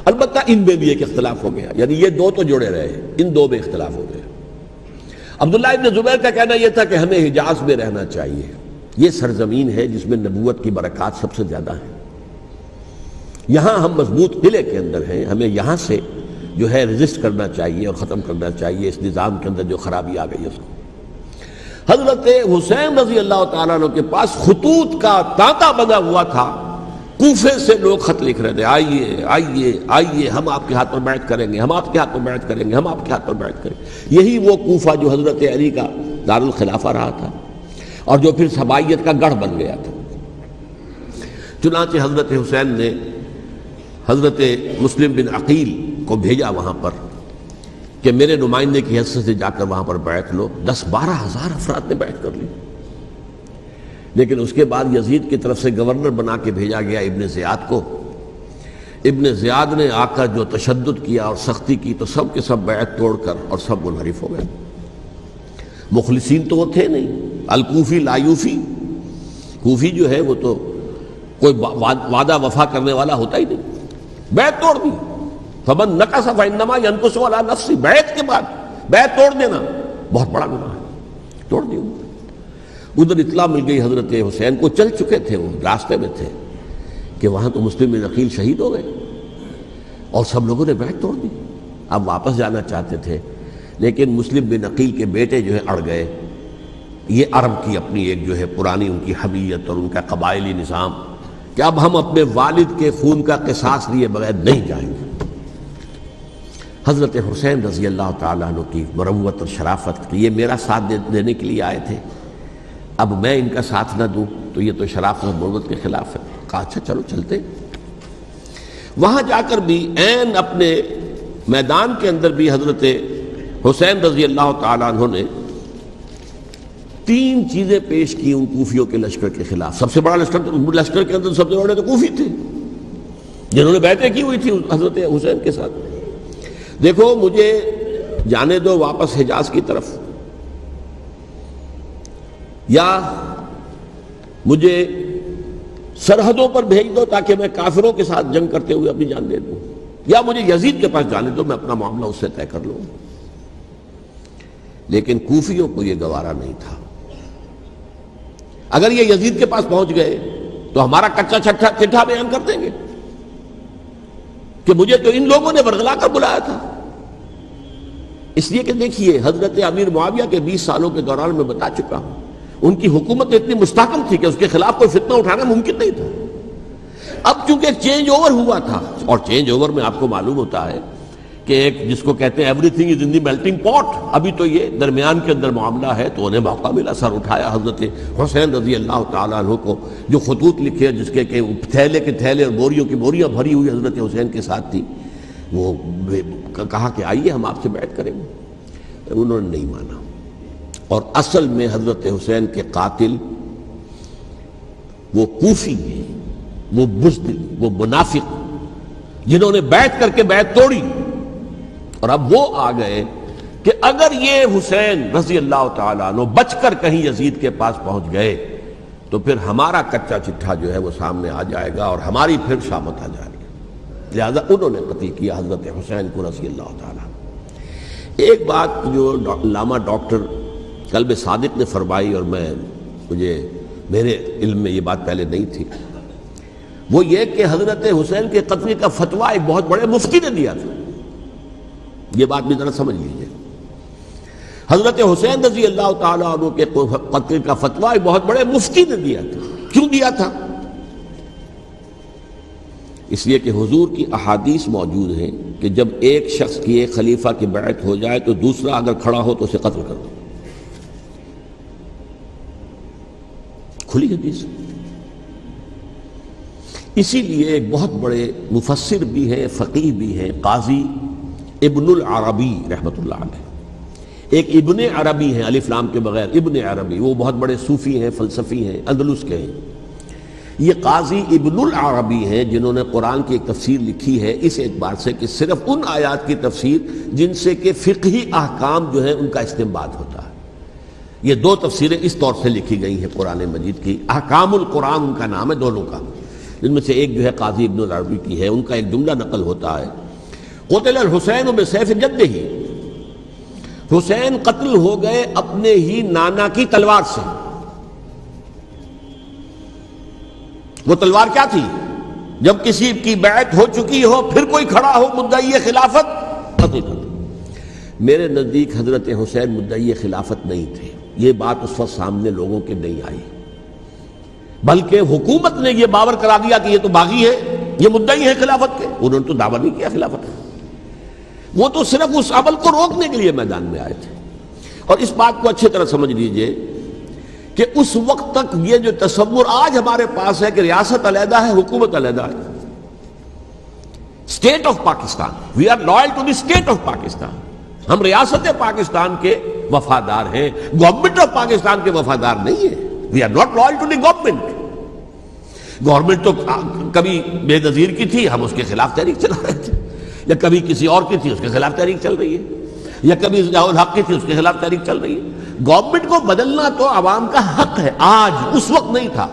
البتہ ان میں بھی ایک اختلاف ہو گیا، یعنی یہ دو تو جڑے رہے، ان دو میں اختلاف ہو گیا۔ عبداللہ ابن زبیر کا کہنا یہ تھا کہ ہمیں حجاز میں رہنا چاہیے، یہ سرزمین ہے جس میں نبوت کی برکات سب سے زیادہ ہیں، یہاں ہم مضبوط قلعے کے اندر ہیں، ہمیں یہاں سے جو ہے رجسٹ کرنا چاہیے اور ختم کرنا چاہیے اس نظام کے اندر جو خرابی آ گئی ہے اس کو۔ حضرت حسین رضی اللہ تعالیٰ عنہ کے پاس خطوط کا تانتا بنا ہوا تھا، کوفے سے لوگ خط لکھ رہے تھے، آئیے آئیے آئیے، ہم آپ کے ہاتھ پر بیعت کریں گے، ہم آپ کے ہاتھ پر بیعت کریں گے، ہم آپ کے ہاتھ پر بیعت کریں گے۔ یہی وہ کوفہ جو حضرت علی کا دارالخلافہ رہا تھا اور جو پھر سبائیت کا گڑھ بن گیا تھا۔ چنانچہ حضرت حسین نے حضرت مسلم بن عقیل کو بھیجا وہاں پر کہ میرے نمائندے کی حیثیت سے جا کر وہاں پر بیعت لو۔ 10-12 ہزار افراد نے بیعت کر لی، لیکن اس کے بعد یزید کی طرف سے گورنر بنا کے بھیجا گیا ابن زیاد کو۔ ابن زیاد نے آ کر جو تشدد کیا اور سختی کی تو سب کے سب بیعت توڑ کر اور سب منحرف ہو گئے۔ مخلصین تو وہ تھے نہیں، الکوفی لایوفی، کوفی جو ہے وہ تو کوئی وعدہ وفا کرنے والا ہوتا ہی نہیں، بیعت توڑ دی۔ فمن نقص فانما ينقص على نفسه، بیعت کے بعد بیعت توڑ دینا بہت بڑا گناہ ہے، توڑ دی۔ ادھر اطلاع مل گئی حضرت حسین کو، چل چکے تھے وہ، راستے میں تھے کہ وہاں تو مسلم بن عقیل شہید ہو گئے اور سب لوگوں نے بیعت توڑ دی۔ اب واپس جانا چاہتے تھے لیکن مسلم بن عقیل کے بیٹے جو ہے اڑ گئے۔ یہ عرب کی اپنی ایک جو ہے پرانی ان کی حمیت اور ان کا قبائلی نظام کہ اب ہم اپنے والد کے خون کا قصاص لیے بغیر نہیں جائیں گے۔ حضرت حسین رضی اللہ تعالیٰ عنہ کی مروت اور شرافت کہ یہ میرا ساتھ دینے کے لیے آئے تھے، اب میں ان کا ساتھ نہ دوں تو یہ تو شرافت اور مروت کے خلاف ہے۔ کہا اچھا چلو چلتے۔ وہاں جا کر بھی عین اپنے میدان کے اندر بھی حضرت حسین رضی اللہ تعالیٰ عنہ نے 3 چیزیں پیش کی ان کوفیوں کے لشکر کے خلاف۔ سب سے بڑا لشکر کے اندر سب سے بڑے تو کوفی تھے جنہوں نے بیعتیں کی ہوئی تھی حضرت حسین کے ساتھ۔ دیکھو مجھے جانے دو واپس حجاز کی طرف، یا مجھے سرحدوں پر بھیج دو تاکہ میں کافروں کے ساتھ جنگ کرتے ہوئے اپنی جان دے دوں، یا مجھے یزید کے پاس جانے دو، میں اپنا معاملہ اس سے طے کر لوں۔ لیکن کوفیوں کو یہ گوارا نہیں تھا۔ اگر یہ یزید کے پاس پہنچ گئے تو ہمارا کچا چٹھا بیان کر دیں گے کہ مجھے تو ان لوگوں نے برگلا کر بلایا تھا۔ اس لیے کہ دیکھیے حضرت امیر معاویہ کے 20 سالوں کے دوران میں بتا چکا ہوں، ان کی حکومت اتنی مستحکم تھی کہ اس کے خلاف کوئی فتنہ اٹھانا ممکن نہیں تھا۔ اب چونکہ چینج اوور ہوا تھا، اور چینج اوور میں آپ کو معلوم ہوتا ہے کہ ایک جس کو کہتے ہیں every thing is in the melting پاٹ، ابھی تو یہ درمیان کے اندر معاملہ ہے، تو انہیں موقع ملا، سر اٹھایا حضرت حسین رضی اللہ تعالیٰ عنہ کو، جو خطوط لکھے جس کے کہ تھیلے کے تھیلے اور بوریوں کی بوریاں بھری ہوئی حضرت حسین کے ساتھ تھی، وہ کہا کہ آئیے ہم آپ سے بیعت کریں گے۔ انہوں نے نہیں مانا، اور اصل میں حضرت حسین کے قاتل وہ کوفی ہیں، وہ بزدل، وہ منافق جنہوں نے بیعت کر کے بیعت توڑی، اور اب وہ آ گئے کہ اگر یہ حسین رضی اللہ تعالیٰ عنہ بچ کر کہیں یزید کے پاس پہنچ گئے تو پھر ہمارا کچا چٹھا جو ہے وہ سامنے آ جائے گا اور ہماری پھر شامت آ جائے گی. لہذا انہوں نے قتل کیا حضرت حسین کو رضی اللہ تعالیٰ. ایک بات جو علامہ ڈاکٹر قلب صادق نے فرمائی، اور میرے علم میں یہ بات پہلے نہیں تھی، وہ یہ کہ حضرت حسین کے قتل کا فتویٰ ایک بہت بڑے مفتی نے دیا تھا. یہ بات بھی ذرا سمجھ لیجیے. حضرت حسین رضی اللہ تعالیٰ عنہ کے قتل کا فتویٰ ایک بہت بڑے مفتی نے دیا تھا. کیوں دیا تھا؟ اس لیے کہ حضور کی احادیث موجود ہیں کہ جب ایک شخص کی ایک خلیفہ کی بیعت ہو جائے تو دوسرا اگر کھڑا ہو تو اسے قتل کر دو. کھلی حدیث. اسی لیے ایک بہت بڑے مفسر بھی ہیں، فقیہ بھی ہیں، قاضی ابن العربی رحمۃ اللہ علیہ. ایک ابن عربی ہیں الف لام کے بغیر، ابن عربی، وہ بہت بڑے صوفی ہیں، فلسفی ہیں، اندلس کے ہیں. یہ قاضی ابن العربی ہیں جنہوں نے قرآن کی ایک تفسیر لکھی ہے اس اعتبار سے کہ صرف ان آیات کی تفسیر جن سے کہ فقہی احکام جو ہیں ان کا استنباط ہوتا ہے. یہ دو تفسیریں اس طور سے لکھی گئی ہیں قرآن مجید کی. احکام القرآن ان کا نام ہے دونوں کا، جن میں سے ایک جو ہے قاضی ابن العربی کی ہے. ان کا ایک جملہ نقل ہوتا ہے، قتل الحسین بسیف جدہ، حسین قتل ہو گئے اپنے ہی نانا کی تلوار سے. وہ تلوار کیا تھی؟ جب کسی کی بیعت ہو چکی ہو پھر کوئی کھڑا ہو مدعی خلافت، قتل کر دو. میرے نزدیک حضرت حسین مدعی خلافت نہیں تھے. یہ بات اس وقت سامنے لوگوں کے نہیں آئی، بلکہ حکومت نے یہ باور کرا دیا کہ یہ تو باغی ہے، یہ مدعی ہے خلافت کے. انہوں نے تو دعویٰ نہیں کیا خلافت کا، وہ تو صرف اس عمل کو روکنے کے لیے میدان میں آئے تھے. اور اس بات کو اچھی طرح سمجھ لیجئے کہ اس وقت تک یہ جو تصور آج ہمارے پاس ہے کہ ریاست علیحدہ ہے، حکومت علیحدہ ہے، state of Pakistan, we are loyal to the state of Pakistan, ہم ریاست پاکستان کے وفادار ہیں، گورنمنٹ آف پاکستان کے وفادار نہیں ہیں. We are not loyal to the government. Government تو کبھی بے نظیر کی تھی، ہم اس کے خلاف تحریک چلا رہے تھے، یا کبھی کسی اور کی تھی اس کے خلاف تحریک چل رہی ہے، یا کبھی ضیاء الحق کی تھی اس کے خلاف تحریک چل رہی ہے. گورنمنٹ کو بدلنا تو عوام کا حق ہے. آج اس وقت نہیں تھا،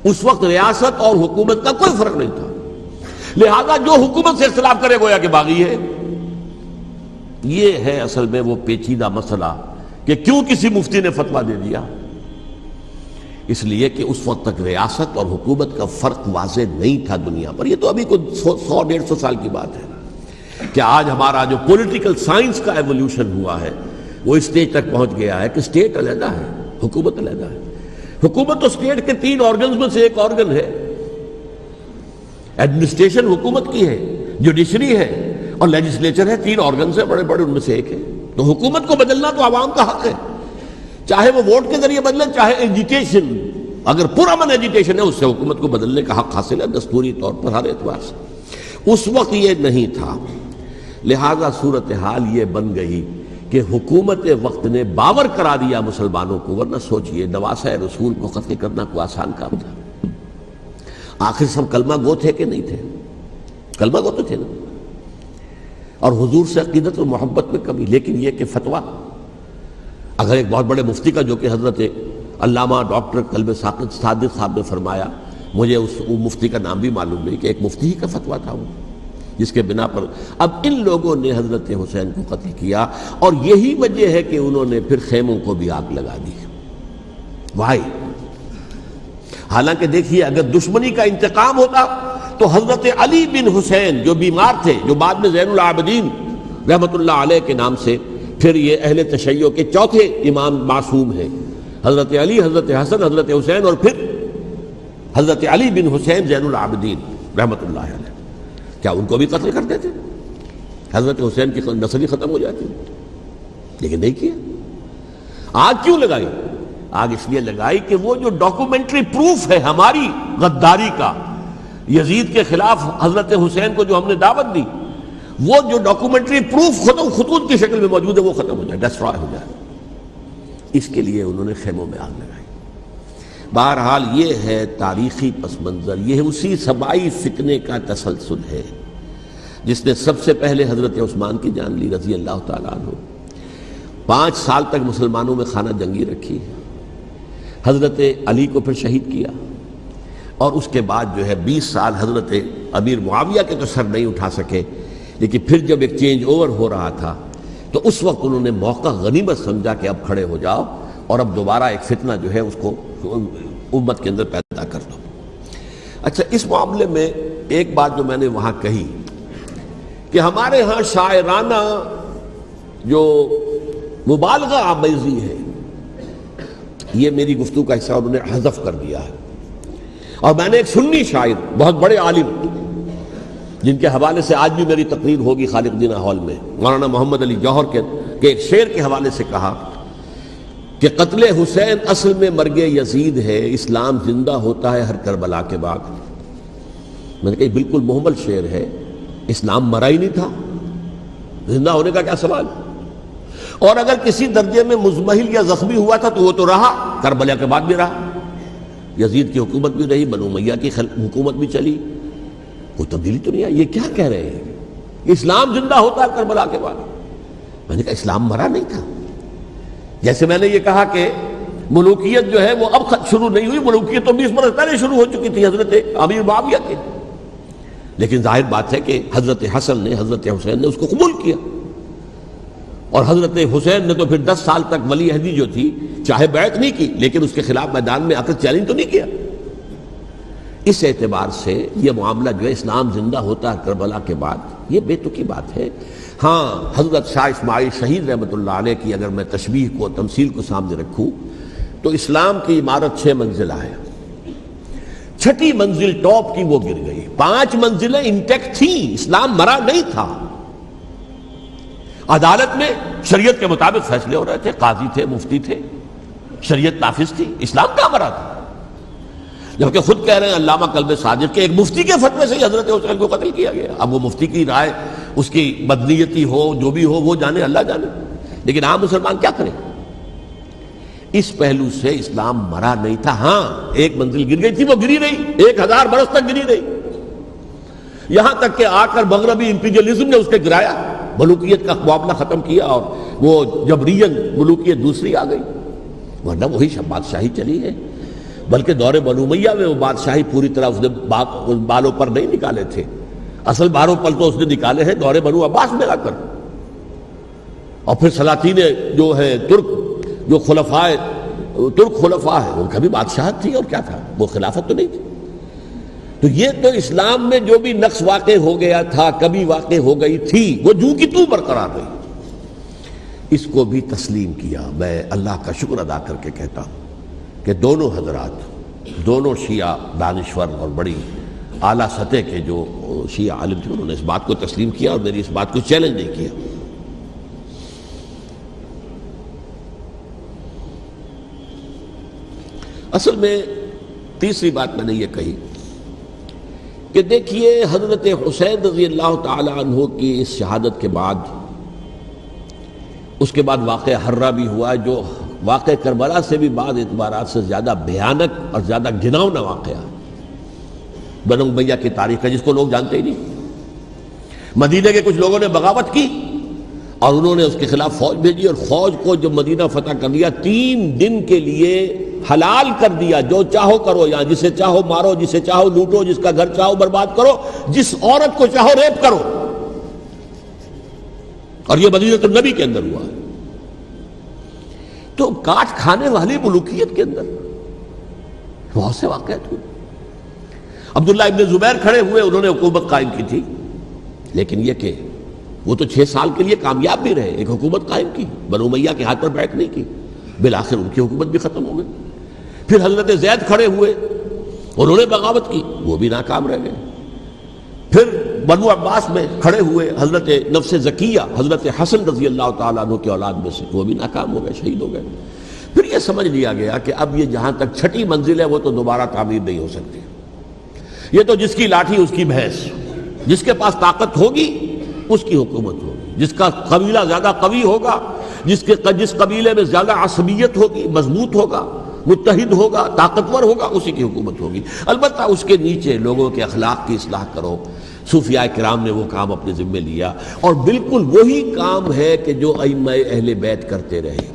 اس وقت ریاست اور حکومت کا کوئی فرق نہیں تھا. لہذا جو حکومت سے اختلاف کرے گویا کہ باغی ہے. یہ ہے اصل میں وہ پیچیدہ مسئلہ کہ کیوں کسی مفتی نے فتویٰ دے دیا. اس لیے کہ اس وقت تک ریاست اور حکومت کا فرق واضح نہیں تھا دنیا پر. یہ تو ابھی کوئی 100-150 سال کی بات ہے کہ آج ہمارا جو پولیٹیکل سائنس کا ایولیوشن ہوا ہے وہ اس اسٹیج تک پہنچ گیا ہے کہ اسٹیٹ علیحدہ ہے، حکومت علیحدہ ہے. حکومت تو اسٹیٹ کے 3 آرگنز میں سے ایک آرگن ہے. ایڈمنسٹریشن حکومت کی ہے، جوڈیشری ہے اور لیجسلیچر ہے. 3 آرگنز ہیں بڑے بڑے، ان میں سے ایک ہے. تو حکومت کو بدلنا تو عوام کا حق ہے، چاہے وہ ووٹ کے ذریعے بدلیں، چاہے ایجیٹیشن. اگر پرامن ایجیٹیشن ہے اس سے حکومت کو بدلنے کا حق حاصل ہے دستوری طور پر ہر اعتبار سے. اس وقت یہ نہیں تھا. لہذا صورتحال یہ بن گئی کہ حکومت وقت نے باور کرا دیا مسلمانوں کو. ورنہ سوچئے نواسہ رسول کو قتل کرنا کوئی آسان کام تھا؟ آخر سب کلمہ گو تھے کہ نہیں تھے؟ کلمہ گو تو تھے نا، اور حضور سے عقیدت و محبت میں کمی. لیکن یہ کہ فتویٰ اگر ایک بہت بڑے مفتی کا، جو کہ حضرت علامہ ڈاکٹر قلب صادق صاحب نے فرمایا، مجھے اس مفتی کا نام بھی معلوم نہیں، کہ ایک مفتی ہی کا فتویٰ تھا وہ، جس کے بنا پر اب ان لوگوں نے حضرت حسین کو قتل کیا. اور یہی وجہ ہے کہ انہوں نے پھر خیموں کو بھی آگ لگا دی. وائی حالانکہ دیکھیے اگر دشمنی کا انتقام ہوتا تو حضرت علی بن حسین جو بیمار تھے، جو بعد میں زین العابدین رحمۃ اللہ علیہ کے نام سے پھر یہ اہل تشیع کے چوتھے امام معصوم ہیں، حضرت علی، حضرت حسن، حضرت حسین، اور پھر حضرت علی بن حسین زین العابدین رحمۃ اللہ علیہ. کیا ان کو بھی قتل کر دیتے؟ حضرت حسین کی نسل ہی ختم ہو جاتی. لیکن نہیں کیا. آگ کیوں لگائی؟ آگ اس لیے لگائی کہ وہ جو ڈاکومنٹری پروف ہے ہماری غداری کا یزید کے خلاف حضرت حسین کو جو ہم نے دعوت دی، وہ جو ڈاکومنٹری پروف خطوط کی شکل میں موجود ہے وہ ختم ہو جائے، ڈسٹرائے ہو جائے. اس کے لیے انہوں نے خیموں میں آگ لگائی. بہرحال یہ ہے تاریخی پس منظر. یہ اسی سبائی فتنے کا تسلسل ہے جس نے سب سے پہلے حضرت عثمان کی جان لی رضی اللہ تعالیٰ عنہ. 5 سال تک مسلمانوں میں خانہ جنگی رکھی. حضرت علی کو پھر شہید کیا، اور اس کے بعد جو ہے 20 سال حضرت امیر معاویہ کے تو سر نہیں اٹھا سکے، لیکن پھر جب ایک چینج اوور ہو رہا تھا تو اس وقت انہوں نے موقع غنیمت سمجھا کہ اب کھڑے ہو جاؤ اور اب دوبارہ ایک فتنہ جو ہے اس کو امت کے اندر پیدا کر دو۔ اچھا، اس معاملے میں ایک بات جو میں نے وہاں کہی کہ ہمارے ہاں شاعرانہ جو مبالغہ آمیزی ہے، یہ میری گفتگو کا حصہ انہوں نے حذف کر دیا ہے، اور میں نے ایک سنی شاعر بہت بڑے عالم جن کے حوالے سے آج بھی میری تقریر ہوگی خالق دینہ ہال میں، مولانا محمد علی جوہر کے ایک شعر کے حوالے سے کہا کہ قتل حسین اصل میں مرگ یزید ہے، اسلام زندہ ہوتا ہے ہر کربلا کے بعد۔ میں نے کہا بالکل محمل شعر ہے، اسلام مرا ہی نہیں تھا، زندہ ہونے کا کیا سوال؟ اور اگر کسی درجے میں مزمحل یا زخمی ہوا تھا تو وہ تو رہا، کربلا کے بعد بھی رہا، یزید کی حکومت بھی رہی، بنو امیہ کی حکومت بھی چلی، کوئی تبدیلی تو نہیں آئی۔ یہ کیا کہہ رہے ہیں؟ اسلام زندہ ہوتا ہے کربلا کے بعد؟ میں نے کہا اسلام مرا نہیں تھا۔ جیسے میں نے یہ کہا کہ ملوکیت جو ہے وہ اب شروع نہیں ہوئی، ملوکیت تو 20 برس پہلے شروع ہو چکی تھی حضرت امیر معاویہ کے، لیکن ظاہر بات ہے کہ حضرت حسن نے، حضرت حسین نے اس کو قبول کیا، اور حضرت حسین نے تو پھر 10 سال تک ولی عہدی جو تھی چاہے بیعت نہیں کی لیکن اس کے خلاف میدان میں آ کر چیلنج تو نہیں کیا۔ اس اعتبار سے یہ معاملہ جو ہے اسلام زندہ ہوتا ہے کربلا کے بعد، یہ بے تکی بات ہے۔ ہاں، حضرت شاہ اسماعیل شہید رحمۃ اللہ علیہ کی اگر میں تشبیہ کو، تمثیل کو سامنے رکھوں تو اسلام کی عمارت 6 منزلہ ہے، 6ٹھی منزل ٹاپ کی وہ گر گئی، 5 منزلیں انٹیکٹ تھیں، اسلام مرا نہیں تھا۔ عدالت میں شریعت کے مطابق فیصلے ہو رہے تھے، قاضی تھے، مفتی تھے، شریعت نافذ تھی، اسلام کہاں مرا تھا؟ جبکہ خود کہہ رہے ہیں علامہ کلب صادق کے ایک مفتی کے فتوے سے ہی حضرت حسین کو قتل کیا گیا۔ اب وہ مفتی کی رائے، اس کی بدنیتی ہو، جو بھی ہو، وہ جانے، اللہ جانے، لیکن عام مسلمان کیا کریں؟ اس پہلو سے اسلام مرا نہیں تھا۔ ہاں، ایک منزل گر گئی تھی، وہ گری رہی، 1000 برس تک گری رہی، یہاں تک کہ آ کر مغربی امپیریلزم نے اس کے گرایا، ملوکیت کا معاملہ ختم کیا، اور وہ جبرین ملوکیت دوسری آ گئی، ورنہ وہی بادشاہی چلی ہے۔ بلکہ دور بنو امیہ میں وہ بادشاہی پوری طرح اس نے بالوں پر نہیں نکالے تھے، اصل باروں پل تو اس نے نکالے ہیں دور بنو عباس میں آ کر، اور پھر سلاطین جو ہے ترک، جو ترک خلفاء ہے، ان کا بھی بادشاہت تھی، اور کیا تھا، وہ خلافت تو نہیں تھی۔ تو یہ تو اسلام میں جو بھی نقص واقع ہو گیا تھا، کبھی واقع ہو گئی تھی، وہ جو کی تو برقرار رہی، اس کو بھی تسلیم کیا۔ میں اللہ کا شکر ادا کر کے کہتا ہوں کہ دونوں حضرات، دونوں شیعہ دانشور اور بڑی اعلیٰ سطح کے جو شیعہ عالم تھے، انہوں نے اس بات کو تسلیم کیا اور میری اس بات کو چیلنج نہیں کیا۔ اصل میں تیسری بات میں نے یہ کہی کہ دیکھیے حضرت حسین رضی اللہ تعالی عنہ کی اس شہادت کے بعد، اس کے بعد واقعہ حرہ بھی ہوا، جو واقعہ کربلا سے بھی بعض اعتبارات سے زیادہ بھیانک اور زیادہ گھناؤنا واقعہ بنو امیہ کی تاریخ ہے، جس کو لوگ جانتے ہی نہیں۔ مدینہ کے کچھ لوگوں نے بغاوت کی اور انہوں نے اس کے خلاف فوج بھیجی، اور فوج کو جب مدینہ فتح کر لیا، 3 دن کے لیے حلال کر دیا، جو چاہو کرو، یہاں جسے چاہو مارو، جسے چاہو لوٹو، جس کا گھر چاہو برباد کرو، جس عورت کو چاہو ریپ کرو، اور یہ مدینہ النبی کے اندر ہوا۔ تو کاٹ کھانے والی ملوکیت کے اندر بہت سے واقعات ہوئے۔ عبداللہ ابن زبیر کھڑے ہوئے، انہوں نے حکومت قائم کی تھی، لیکن یہ کہ وہ تو 6 سال کے لیے کامیاب بھی رہے، ایک حکومت قائم کی، بنو امیہ کے ہاتھ پر بیعت نہیں کی، بالآخر ان کی حکومت بھی ختم ہو گئی۔ پھر حضرت زید کھڑے ہوئے، انہوں نے بغاوت کی، وہ بھی ناکام رہ گئے۔ پھر بنو عباس میں کھڑے ہوئے حضرت نفس زکیہ، حضرت حسن رضی اللہ تعالیٰ عنہ کے اولاد میں سے، وہ بھی ناکام ہو گئے، شہید ہو گئے۔ پھر یہ سمجھ لیا گیا کہ اب یہ جہاں تک 6ٹھی منزل ہے وہ تو دوبارہ تعمیر نہیں ہو سکتی، یہ تو جس کی لاٹھی اس کی بھینس، جس کے پاس طاقت ہوگی اس کی حکومت ہوگی، جس کا قبیلہ زیادہ قوی ہوگا، جس قبیلے میں زیادہ عصبیت ہوگی، مضبوط ہوگا، متحد ہوگا، طاقتور ہوگا، اسی کی حکومت ہوگی۔ البتہ اس کے نیچے لوگوں کے اخلاق کی اصلاح کرو۔ صوفیاء کرام نے وہ کام اپنے ذمے لیا، اور بالکل وہی کام ہے کہ جو ائمہ اہل بیت کرتے رہے۔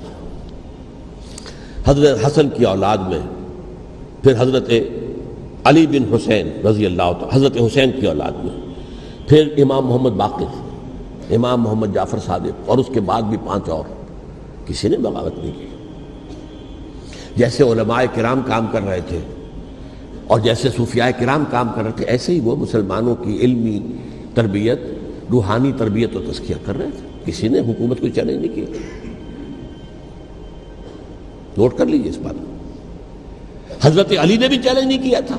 حضرت حسن کی اولاد میں، پھر حضرت علی بن حسین رضی اللہ تعالی، حضرت حسین کی اولاد میں، پھر امام محمد باقر، امام محمد جعفر صادق، اور اس کے بعد بھی 5 اور، کسی نے بغاوت نہیں کی۔ جیسے علماء کرام کام کر رہے تھے اور جیسے صوفیاء کرام کام کر رہے تھے، ایسے ہی وہ مسلمانوں کی علمی تربیت، روحانی تربیت و تزکیہ کر رہے تھے، کسی نے حکومت کو چیلنج نہیں کیا۔ نوٹ کر لیجیے اس بات کو۔ حضرت علی نے بھی چیلنج نہیں کیا تھا،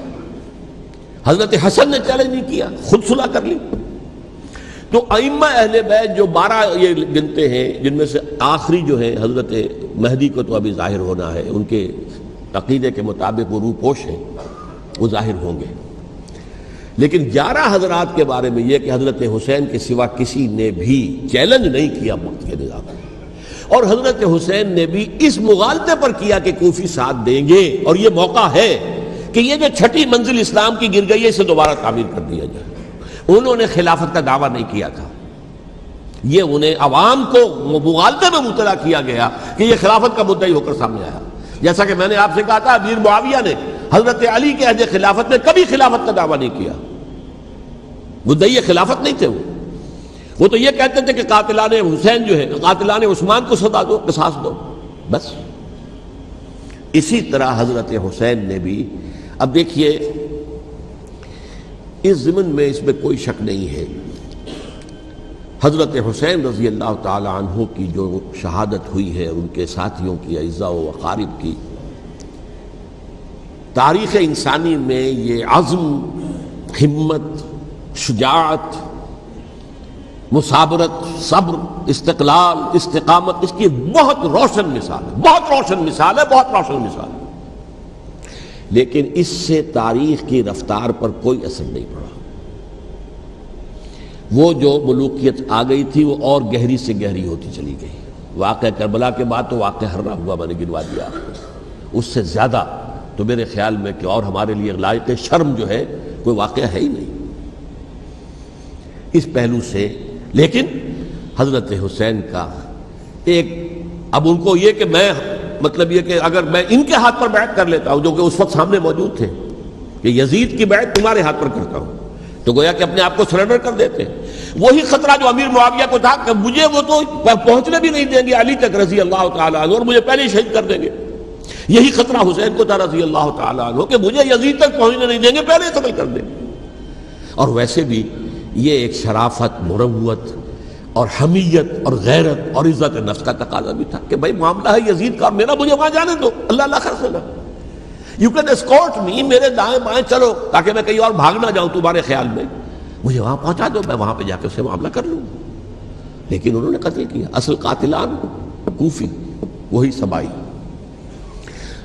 حضرت حسن نے چیلنج نہیں کیا، خود صلح کر لی۔ تو ائمہ اہل بیت جو 12 یہ گنتے ہیں، جن میں سے آخری جو ہے حضرت مہدی کو تو ابھی ظاہر ہونا ہے، ان کے عقیدے کے مطابق وہ روح پوش ہیں، وہ ظاہر ہوں گے، لیکن 11 حضرات کے بارے میں یہ کہ حضرت حسین کے سوا کسی نے بھی چیلنج نہیں کیا وقت کے نظام میں، اور حضرت حسین نے بھی اس مغالطے پر کیا کہ کوفی ساتھ دیں گے، اور یہ موقع ہے کہ یہ جو 6ٹھی منزل اسلام کی گر گئی ہے اسے دوبارہ تعمیر کر دیا جائے۔ انہوں نے خلافت کا دعویٰ نہیں کیا تھا، یہ انہیں عوام کو مغالطے میں مبتلا کیا گیا کہ یہ خلافت کا مدعی ہو کر سامنے آیا۔ جیسا کہ میں نے آپ سے کہا تھا، امیر معاویہ نے حضرت علی کے عہد خلافت میں کبھی خلافت کا دعویٰ نہیں کیا، مدعی خلافت نہیں تھے وہ تو یہ کہتے تھے کہ قاتلان حسین جو ہے، قاتلان عثمان کو سزا دو، قصاص دو، بس۔ اسی طرح حضرت حسین نے بھی، اب دیکھیے اس ضمن میں اس میں کوئی شک نہیں ہے، حضرت حسین رضی اللہ تعالی عنہ کی جو شہادت ہوئی ہے، ان کے ساتھیوں کی، اعزاء و اقارب کی، تاریخ انسانی میں یہ عزم، ہمت، شجاعت، مثابرت، صبر، استقلال، استقامت، اس کی بہت روشن مثال ہے، بہت روشن مثال ہے، بہت روشن مثال ہے، لیکن اس سے تاریخ کی رفتار پر کوئی اثر نہیں پڑا۔ وہ جو ملوکیت آ گئی تھی وہ اور گہری سے گہری ہوتی چلی گئی۔ واقعہ کربلا کے بعد تو واقعہ ہررا ہوا میں نے گنوا دیا آپ کو، اس سے زیادہ تو میرے خیال میں کہ اور ہمارے لیے لائق شرم جو ہے کوئی واقعہ ہے ہی نہیں اس پہلو سے۔ لیکن حضرت حسین کا ایک، اب ان کو یہ کہ میں، مطلب یہ کہ اگر میں ان کے ہاتھ پر بیعت کر لیتا ہوں، جو کہ اس وقت سامنے موجود تھے، کہ یزید کی بیعت تمہارے ہاتھ پر کرتا ہوں، تو گویا کہ اپنے آپ کو سرنڈر کر دیتے۔ وہی خطرہ جو امیر معاویہ کو تھا کہ مجھے وہ تو پہنچنے بھی نہیں دیں گے علی تک رضی اللہ تعالیٰ عنہ، اور مجھے پہلے ہی شہید کر دیں گے، یہی خطرہ حسین کو تھا رضی اللہ تعالیٰ عنہ کہ مجھے یزید تک پہنچنے نہیں دیں گے، پہلے قتل کر دیں گے۔ اور ویسے بھی یہ ایک شرافت، مروت اور حمیت اور غیرت اور عزت نفس کا تقاضا بھی تھا کہ بھائی معاملہ ہے یزید کا، میرا مجھے وہاں جانے دو، اللہ اللہ خیر سے، یو کین اسکورٹ می، میرے دائیں بائیں چلو تاکہ میں کہیں اور بھاگ نہ جاؤں تمہارے خیال میں، مجھے وہاں پہنچا دو، میں وہاں پہ جا کے اسے معاملہ کر لوں۔ لیکن انہوں نے قتل کیا، اصل قاتلان کوفی، وہی سبائی۔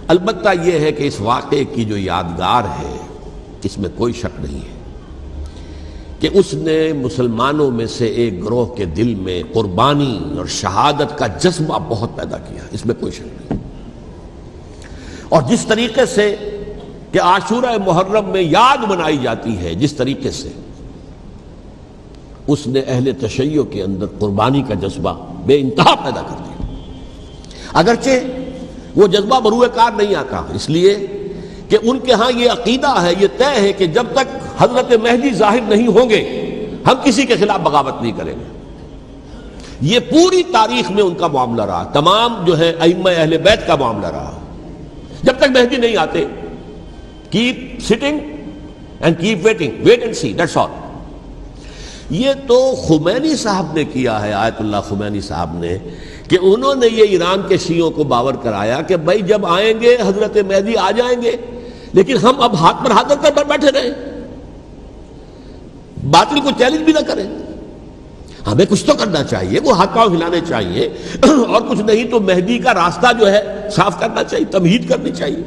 البتہ یہ ہے کہ اس واقعے کی جو یادگار ہے اس میں کوئی شک نہیں ہے کہ اس نے مسلمانوں میں سے ایک گروہ کے دل میں قربانی اور شہادت کا جذبہ بہت پیدا کیا، اس میں کوئی شک نہیں۔ اور جس طریقے سے کہ عاشورہ محرم میں یاد منائی جاتی ہے، جس طریقے سے اس نے اہل تشیع کے اندر قربانی کا جذبہ بے انتہا پیدا کر دیا، اگرچہ وہ جذبہ بروئے کار نہیں آتا، اس لیے کہ ان کے ہاں یہ عقیدہ ہے، یہ طے ہے کہ جب تک حضرت مہدی ظاہر نہیں ہوں گے ہم کسی کے خلاف بغاوت نہیں کریں گے۔ یہ پوری تاریخ میں ان کا معاملہ رہا، تمام جو ہے ائمہ اہل بیت کا معاملہ رہا، جب تک مہدی نہیں آتے keep sitting and keep waiting, wait and see, that's all. یہ تو خمینی صاحب نے کیا ہے، آیت اللہ خمینی صاحب نے، کہ انہوں نے یہ ایران کے شیعوں کو باور کرایا کہ بھائی جب آئیں گے حضرت مہدی آ جائیں گے، لیکن ہم اب ہاتھ پر ہاتھ رکھ کر بیٹھے رہیں، باطل کو چیلنج بھی نہ کریں، ہمیں کچھ تو کرنا چاہیے، وہ ہاتھ پاؤں ہلانے چاہیے، اور کچھ نہیں تو مہدی کا راستہ جو ہے صاف کرنا چاہیے، تمہید کرنی چاہیے،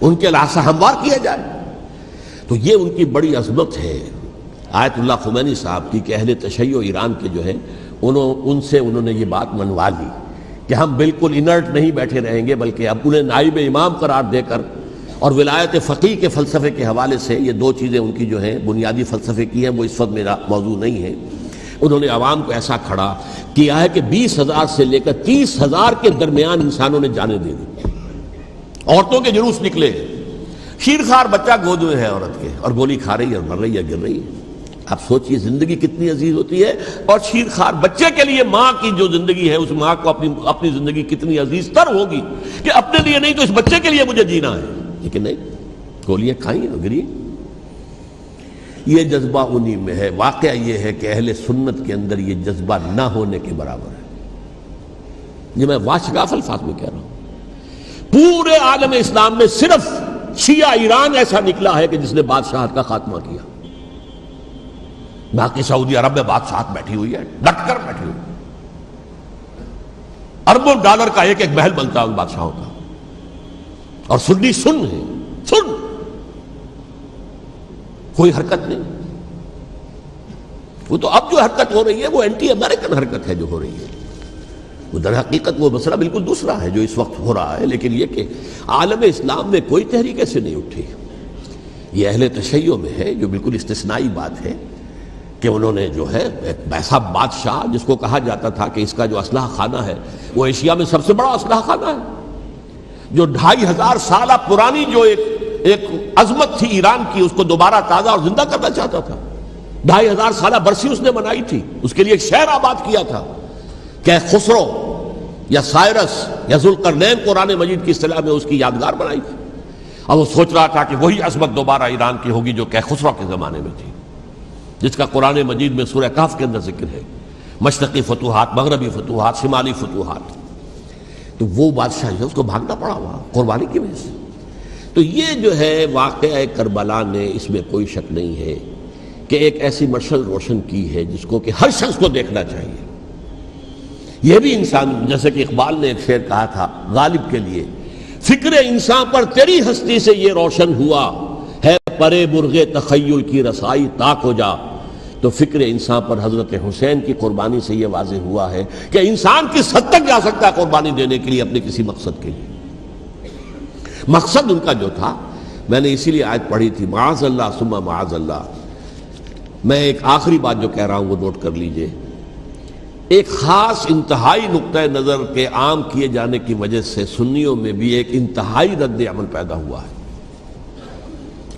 ان کے راستہ ہموار کیا جائے۔ تو یہ ان کی بڑی عظمت ہے آیت اللہ خمینی صاحب کی کہ اہل تشیع ایران کے جو ہے ان سے انہوں نے یہ بات منوا لی کہ ہم بالکل انرٹ نہیں بیٹھے رہیں گے، بلکہ اب انہیں نائب امام قرار دے کر اور ولایت فقیہ کے فلسفے کے حوالے سے، یہ دو چیزیں ان کی جو ہیں بنیادی فلسفے کی ہیں، وہ اس وقت میرا موضوع نہیں ہے، انہوں نے عوام کو ایسا کھڑا کیا ہے کہ 20,000 سے لے کر 30,000 کے درمیان انسانوں نے جانیں دے دی. عورتوں کے جلوس نکلے, شیرخوار بچہ گود میں ہے عورت کے, اور گولی کھا رہی ہے, مر رہی ہے, گر رہی ہے. آپ سوچئے زندگی کتنی عزیز ہوتی ہے, اور شیرخوار بچے کے لیے ماں کی جو زندگی ہے اس ماں کو اپنی زندگی کتنی عزیز تر ہوگی کہ اپنے لیے نہیں تو اس بچے کے لیے مجھے جینا ہے. لیکن نہیں, گولیاں کھائیں اور گری. یہ جذبہ انہی میں ہے. واقعہ یہ ہے کہ اہل سنت کے اندر یہ جذبہ نہ ہونے کے برابر ہے. یہ میں واشگاف الفاظ میں کہہ رہا ہوں. پورے عالم اسلام میں صرف شیعہ ایران ایسا نکلا ہے کہ جس نے بادشاہت کا خاتمہ کیا. باقی سعودی عرب میں بادشاہت بیٹھی ہوئی ہے, ڈٹ کر بیٹھی ہوئی. اربوں ڈالر کا ایک ایک محل بنتا ہے ان بادشاہوں کا, اور سنی سن ہے, سن, کوئی حرکت نہیں. وہ تو اب جو حرکت ہو رہی ہے وہ اینٹی امریکن حرکت ہے جو ہو رہی ہے. وہ در حقیقت وہ مسئلہ بالکل دوسرا ہے جو اس وقت ہو رہا ہے. لیکن یہ کہ عالم اسلام میں کوئی تحریک ایسے نہیں اٹھی. یہ اہل تشیع میں ہے جو بالکل استثنائی بات ہے کہ انہوں نے جو ہے ایک ایسا بادشاہ جس کو کہا جاتا تھا کہ اس کا جو اسلحہ خانہ ہے وہ ایشیا میں سب سے بڑا اسلحہ خانہ ہے, جو 2500 سالہ پرانی جو ایک عظمت تھی ایران کی اس کو دوبارہ تازہ اور زندہ کرنا چاہتا تھا. 2500 سالہ برسی اس نے منائی تھی, اس کے لیے ایک شہر آباد کیا تھا کہ خسرو یا سائرس یا ذوالقرنین قرآن مجید کی اصطلاح میں اس کی یادگار بنائی تھی. اور وہ سوچ رہا تھا کہ وہی عظمت دوبارہ ایران کی ہوگی جو کہ خسرو کے زمانے میں تھی, جس کا قرآن مجید میں سورہ کہف کے اندر ذکر ہے. مشرقی فتوحات, مغربی فتوحات, شمالی فتوحات. تو وہ بادشاہ جو اس کو بھاگنا پڑا ہوا قربانی کی وجہ سے. تو یہ جو ہے واقعہ کربلا نے, اس میں کوئی شک نہیں ہے کہ ایک ایسی مشعل روشن کی ہے جس کو کہ ہر شخص کو دیکھنا چاہیے. یہ بھی انسان, جیسے کہ اقبال نے ایک شعر کہا تھا غالب کے لیے, فکر انسان پر تیری ہستی سے یہ روشن ہوا ہے, پرے مرغ تخیل کی رسائی تاک ہو جا. تو فکر انسان پر حضرت حسین کی قربانی سے یہ واضح ہوا ہے کہ انسان کس حد تک جا سکتا ہے قربانی دینے کے لیے اپنے کسی مقصد کے لیے. مقصد ان کا جو تھا, میں نے اسی لیے آیت پڑھی تھی, معاذ اللہ ثم معاذ اللہ. میں ایک آخری بات جو کہہ رہا ہوں وہ نوٹ کر لیجئے. ایک خاص انتہائی نقطۂ نظر کے عام کیے جانے کی وجہ سے سنیوں میں بھی ایک انتہائی رد عمل پیدا ہوا ہے.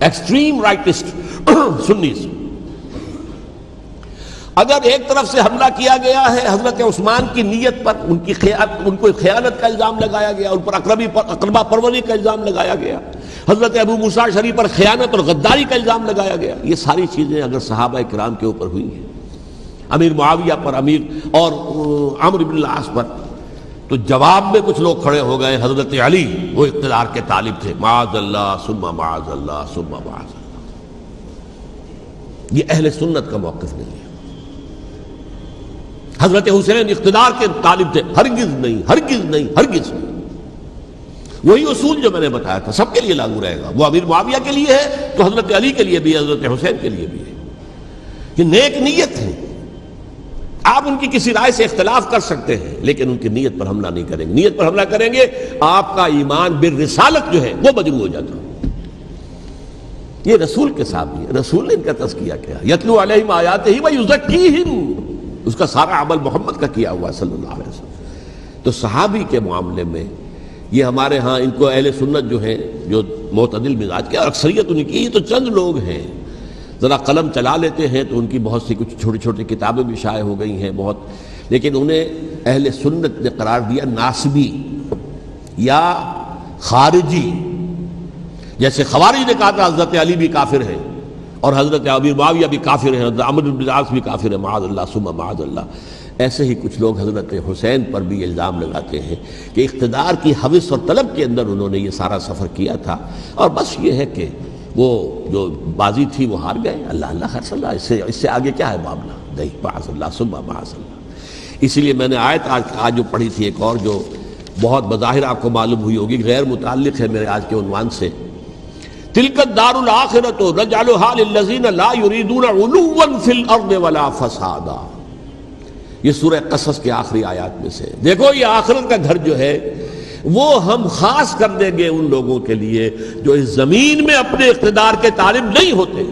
Extreme rightist سنیز. اگر ایک طرف سے حملہ کیا گیا ہے حضرت عثمان کی نیت پر, ان کو خیانت کا الزام لگایا گیا, ان پر اقربا پروری کا الزام لگایا گیا, حضرت ابو موسیٰ شریف پر خیانت اور غداری کا الزام لگایا گیا. یہ ساری چیزیں اگر صحابہ کرام کے اوپر ہوئی ہیں, امیر معاویہ پر, امیر اور عمرو بن العاص پر, تو جواب میں کچھ لوگ کھڑے ہو گئے. حضرت علی وہ اقتدار کے طالب تھے, معاذ اللہ ثم معاذ اللہ ثم معاذ اللہ. یہ اہل سنت کا موقف نہیں ہے. حضرت حسین اقتدار کے طالب تھے, ہرگز نہیں, ہرگز نہیں, ہرگز نہیں. وہی اصول جو میں نے بتایا تھا سب کے لیے لاگو رہے گا. وہ امیر معاویہ کے لیے ہے تو حضرت علی کے لیے بھی, حضرت حسین کے لیے بھی ہے. یہ نیک نیت ہے. آپ ان کی کسی رائے سے اختلاف کر سکتے ہیں لیکن ان کی نیت پر حملہ نہیں کریں گے. نیت پر حملہ کریں گے آپ کا ایمان بالرسالت جو ہے وہ مجروح ہو جاتا ہے. یہ رسول کے ساتھ بھی ہے. رسول نے ان کا تزکیہ کیا, یتلو علیہم آیاتہ ویزکیہم, اس کا سارا عمل محمد کا کیا ہوا ہے صلی اللہ علیہ وسلم. تو صحابی کے معاملے میں یہ ہمارے ہاں ان کو اہل سنت جو ہیں جو معتدل مزاج کے, اور اکثریت ان کی, یہ تو چند لوگ ہیں ذرا قلم چلا لیتے ہیں تو ان کی بہت سی کچھ چھوٹی چھوٹی کتابیں بھی شائع ہو گئی ہیں بہت, لیکن انہیں اہل سنت نے قرار دیا ناسبی یا خارجی. جیسے خوارج نے کہا تھا حضرت علی بھی کافر ہیں اور حضرت امیر معاویہ بھی کافر ہیں, حضرت عمرو بن العاص بھی کافر ہیں, معاذ اللہ ثم معاذ اللہ. ایسے ہی کچھ لوگ حضرت حسین پر بھی الزام لگاتے ہیں کہ اقتدار کی حوث اور طلب کے اندر انہوں نے یہ سارا سفر کیا تھا, اور بس یہ ہے کہ وہ جو بازی تھی وہ ہار گئے. اللہ اللہ خیر صلی اللہ, اس سے آگے کیا ہے معاملہ, نہیں, معاذ اللہ ثم معاذ اللہ. اسی لیے میں نے آیت آج جو پڑھی تھی ایک اور جو بہت بظاہر آپ کو معلوم ہوئی ہوگی, غیر متعلق ہے میرے آج کے عنوان سے, تلک الدار الآخرۃ نجعلھا للذین لا یریدون علوا فی الارض ولا فسادا. یہ سورہ قصص کے آخری آیات میں سے. دیکھو یہ آخرت کا گھر جو ہے وہ ہم خاص کر دیں گے ان لوگوں کے لیے جو اس زمین میں اپنے اقتدار کے طالب نہیں ہوتے.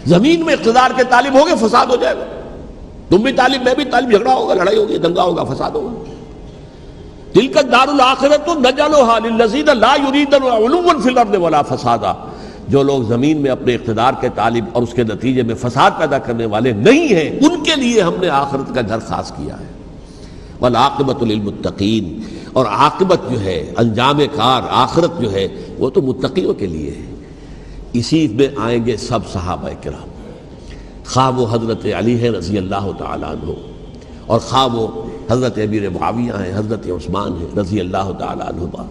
زمین میں اقتدار کے طالب ہوگے فساد ہو جائے گا، تم بھی طالب میں بھی طالب، جھگڑا ہوگا، لڑائی ہوگی، دنگا ہوگا، فساد ہوگا۔ تلک الدار الآخرۃ نجعلھا للذین لا یریدون علوا فی الارض ولا فسادا، جو لوگ زمین میں اپنے اقتدار کے طالب اور اس کے نتیجے میں فساد پیدا کرنے والے نہیں ہیں، ان کے لیے ہم نے آخرت کا گھر خاص کیا ہے۔ والعاقبۃ للمتقین، اور عاقبت جو ہے، انجام کار، آخرت جو ہے وہ تو متقیوں کے لیے ہے۔ اسی میں آئیں گے سب صحابہ کرام، خواہ وہ حضرت علی ہے رضی اللہ تعالیٰ عنہ، اور خواہ وہ حضرت امیر معاویہ ہیں، حضرت عثمان ہیں رضی اللہ تعالیٰ عنہما،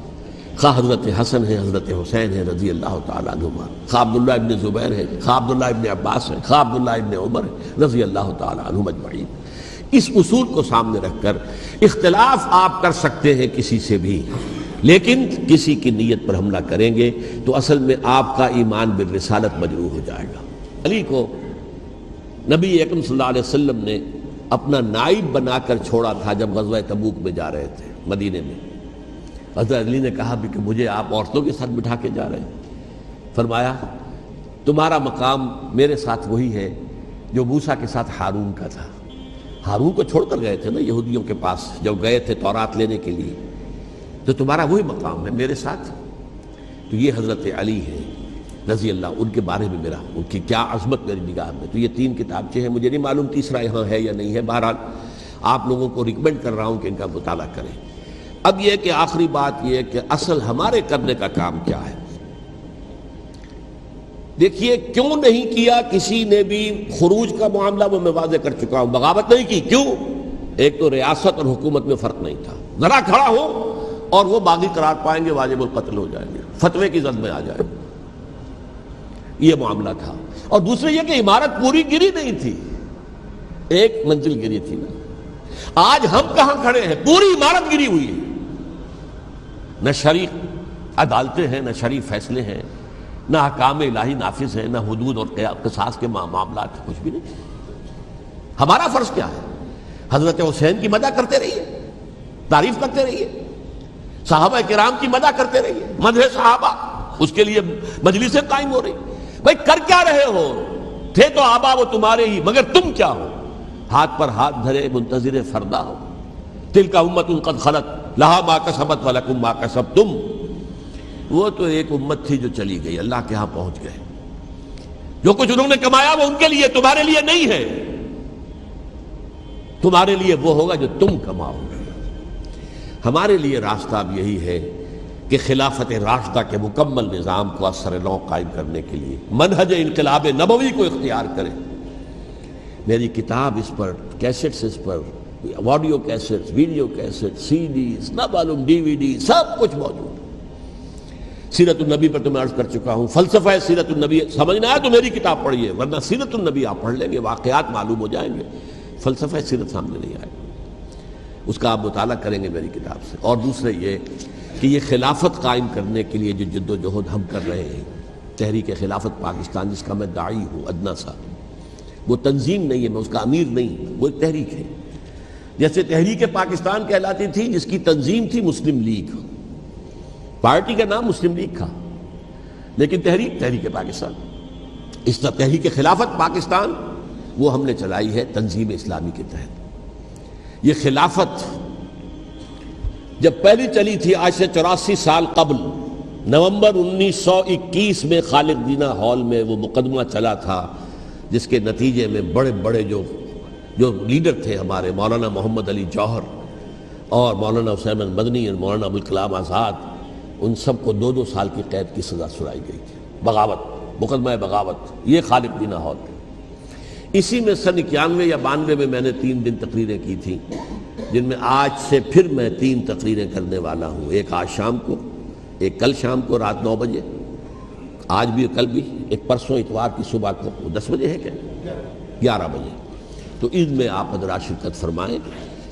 خواہ حضرت حسن ہیں، حضرت حسین ہیں رضی اللہ تعالیٰ عنہما، خواہ عبداللہ ابن زبیر ہیں، خواہ عبداللہ ابن عباس ہیں، خواہ عبداللہ ابن عمر ہیں رضی اللہ تعالیٰ عنہم اجمعین۔ اس اصول کو سامنے رکھ کر اختلاف آپ کر سکتے ہیں کسی سے بھی، لیکن کسی کی نیت پر حملہ کریں گے تو اصل میں آپ کا ایمان بالرسالت مجروح ہو جائے گا۔ علی کو نبی اکرم صلی اللہ علیہ وسلم نے اپنا نائب بنا کر چھوڑا تھا جب غزوہ تبوک میں جا رہے تھے مدینے میں۔ حضرت علی نے کہا بھی کہ مجھے آپ عورتوں کے ساتھ بٹھا کے جا رہے ہیں۔ فرمایا تمہارا مقام میرے ساتھ وہی ہے جو موسیٰ کے ساتھ ہارون کا تھا۔ ہارون کو چھوڑ کر گئے تھے نا یہودیوں کے پاس جب گئے تھے تورات لینے کے لیے، تو تمہارا وہی مقام ہے میرے ساتھ۔ تو یہ حضرت علی ہے رضی اللہ، ان کے بارے میں میرا، ان کی کیا عظمت میری نگاہ میں۔ تو یہ 3 کتابچے ہیں، مجھے نہیں معلوم تیسرا یہاں ہے یا نہیں ہے، بہرحال آپ لوگوں کو ریکمینڈ کر رہا ہوں کہ ان کا مطالعہ کریں۔ اب یہ کہ آخری بات یہ کہ اصل ہمارے کرنے کا کام کیا ہے۔ دیکھیے کیوں نہیں کیا کسی نے بھی خروج کا معاملہ، وہ میں واضح کر چکا ہوں، بغاوت نہیں کی۔ کیوں؟ ایک تو ریاست اور حکومت میں فرق نہیں تھا، ذرا کھڑا ہو اور وہ باغی قرار پائیں گے، واجب القتل ہو جائیں گے، فتوے کی زد میں آ جائیں گے، یہ معاملہ تھا۔ اور دوسرے یہ کہ عمارت پوری گری نہیں تھی، ایک منزل گری تھی نا۔ آج ہم کہاں کھڑے ہیں؟ پوری عمارت گری ہوئی ہے، نہ شرعی عدالتیں ہیں، نہ شرعی فیصلے ہیں، نہ احکام الہی نافذ ہیں، نہ حدود اور قصاص کے معاملات، کچھ بھی نہیں۔ ہمارا فرض کیا ہے؟ حضرت حسین کی مدح کرتے رہیے، تعریف کرتے رہیے، صحابہ کرام کی مدح کرتے رہیے، مدح صحابہ، اس کے لیے مجلسیں قائم ہو رہی۔ بھائی کر کیا رہے ہو؟ تھے تو آبا وہ تمہارے ہی، مگر تم کیا ہو؟ ہاتھ پر ہاتھ دھرے منتظر فردا ہو۔ تلک امۃ قد خلت لہا ما کسبت ولکم ما کسبتم۔ وہ تو ایک امت تھی جو چلی گئی، اللہ کے ہاں پہنچ گئے، جو کچھ انہوں نے کمایا وہ ان کے لیے، تمہارے لیے نہیں ہے۔ تمہارے لیے وہ ہوگا جو تم کماؤ گے۔ ہمارے لیے راستہ اب یہی ہے کہ خلافت راشدہ کے مکمل نظام کو اثر نو قائم کرنے کے لیے منہج انقلاب نبوی کو اختیار کریں۔ میری کتاب اس پر، کیسٹس اس پر، آڈیو کیسٹس، ویڈیو کیسٹس، سی ڈیز، نہ معلوم ڈی وی ڈی، سب کچھ موجود۔ سیرت النبی پر تو میں عرض کر چکا ہوں، فلسفہ سیرت النبی سمجھنا ہے تو میری کتاب پڑھیے، ورنہ سیرت النبی آپ پڑھ لیں گے، واقعات معلوم ہو جائیں گے، فلسفہ سیرت سامنے نہیں آئے، اس کا آپ مطالعہ کریں گے میری کتاب سے۔ اور دوسرے یہ کہ یہ خلافت قائم کرنے کے لیے جو جد و جہد ہم کر رہے ہیں، تحریک خلافت پاکستان جس کا میں داعی ہوں ادنا سا، وہ تنظیم نہیں ہے، میں اس کا امیر نہیں، وہ ایک تحریک ہے۔ جیسے تحریک پاکستان کہلاتی تھی جس کی تنظیم تھی مسلم لیگ، پارٹی کا نام مسلم لیگ تھا، لیکن تحریک پاکستان۔ اس طرح تحریک خلافت پاکستان وہ ہم نے چلائی ہے تنظیم اسلامی کے تحت۔ یہ خلافت جب پہلی چلی تھی آج سے 84 سال قبل، نومبر 1921 میں خالد دینہ ہال میں وہ مقدمہ چلا تھا، جس کے نتیجے میں بڑے بڑے جو لیڈر تھے ہمارے، مولانا محمد علی جوہر اور مولانا حسین مدنی اور مولانا ابوالکلام آزاد، ان سب کو 2 سال کی قید کی سزا سنائی گئی تھی، بغاوت، مقدمہ بغاوت، یہ خالد دینہ ہال۔ اسی میں سن 91 یا 92 میں میں نے 3 دن تقریریں کی تھیں، جن میں آج سے پھر میں 3 تقریریں کرنے والا ہوں، ایک آج شام کو، ایک کل شام کو رات 9 بجے، آج بھی کل بھی، ایک پرسوں اتوار کی صبح کو 10 بجے ہے کیا 11 بجے۔ تو عید میں آپ حضرات شرکت فرمائیں،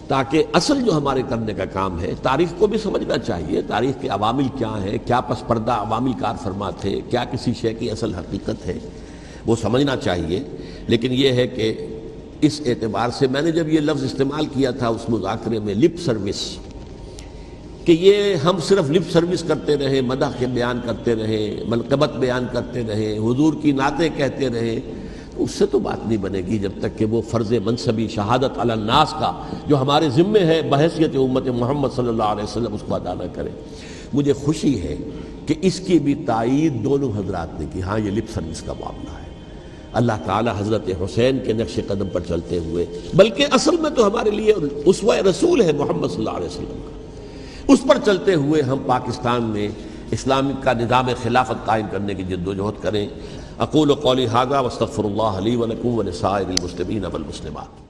تاکہ اصل جو ہمارے کرنے کا کام ہے، تاریخ کو بھی سمجھنا چاہیے، تاریخ کے عوامل کیا ہیں، کیا پس پردہ عوامل کار فرما تھے، کیا کسی شے کی اصل حقیقت ہے، وہ سمجھنا چاہیے۔ لیکن یہ ہے کہ اس اعتبار سے میں نے جب یہ لفظ استعمال کیا تھا اس مذاکرے میں، لپ سروس، کہ یہ ہم صرف لپ سروس کرتے رہے، مدح کے بیان کرتے رہے، منقبت بیان کرتے رہے، حضور کی نعتیں کہتے رہے، اس سے تو بات نہیں بنے گی جب تک کہ وہ فرض منصبی شہادت علی الناس کا جو ہمارے ذمے ہے بحیثیت امت محمد صلی اللہ علیہ وسلم اس کو ادا نہ کرے۔ مجھے خوشی ہے کہ اس کی بھی تائید دونوں حضرات نے کی۔ ہاں یہ لپ سروس کا معاملہ ہے، اللہ تعالی حضرت حسین کے نقش قدم پر چلتے ہوئے، بلکہ اصل میں تو ہمارے لیے اسوہ رسول ہے محمد صلی اللہ علیہ وسلم کا، اس پر چلتے ہوئے ہم پاکستان میں اسلام کا نظام خلافت قائم کرنے کی جد و جہد کریں۔ اقول قولی ھذا واستغفر اللہ لی ولکم ولسائر المسلمین والمسلمات۔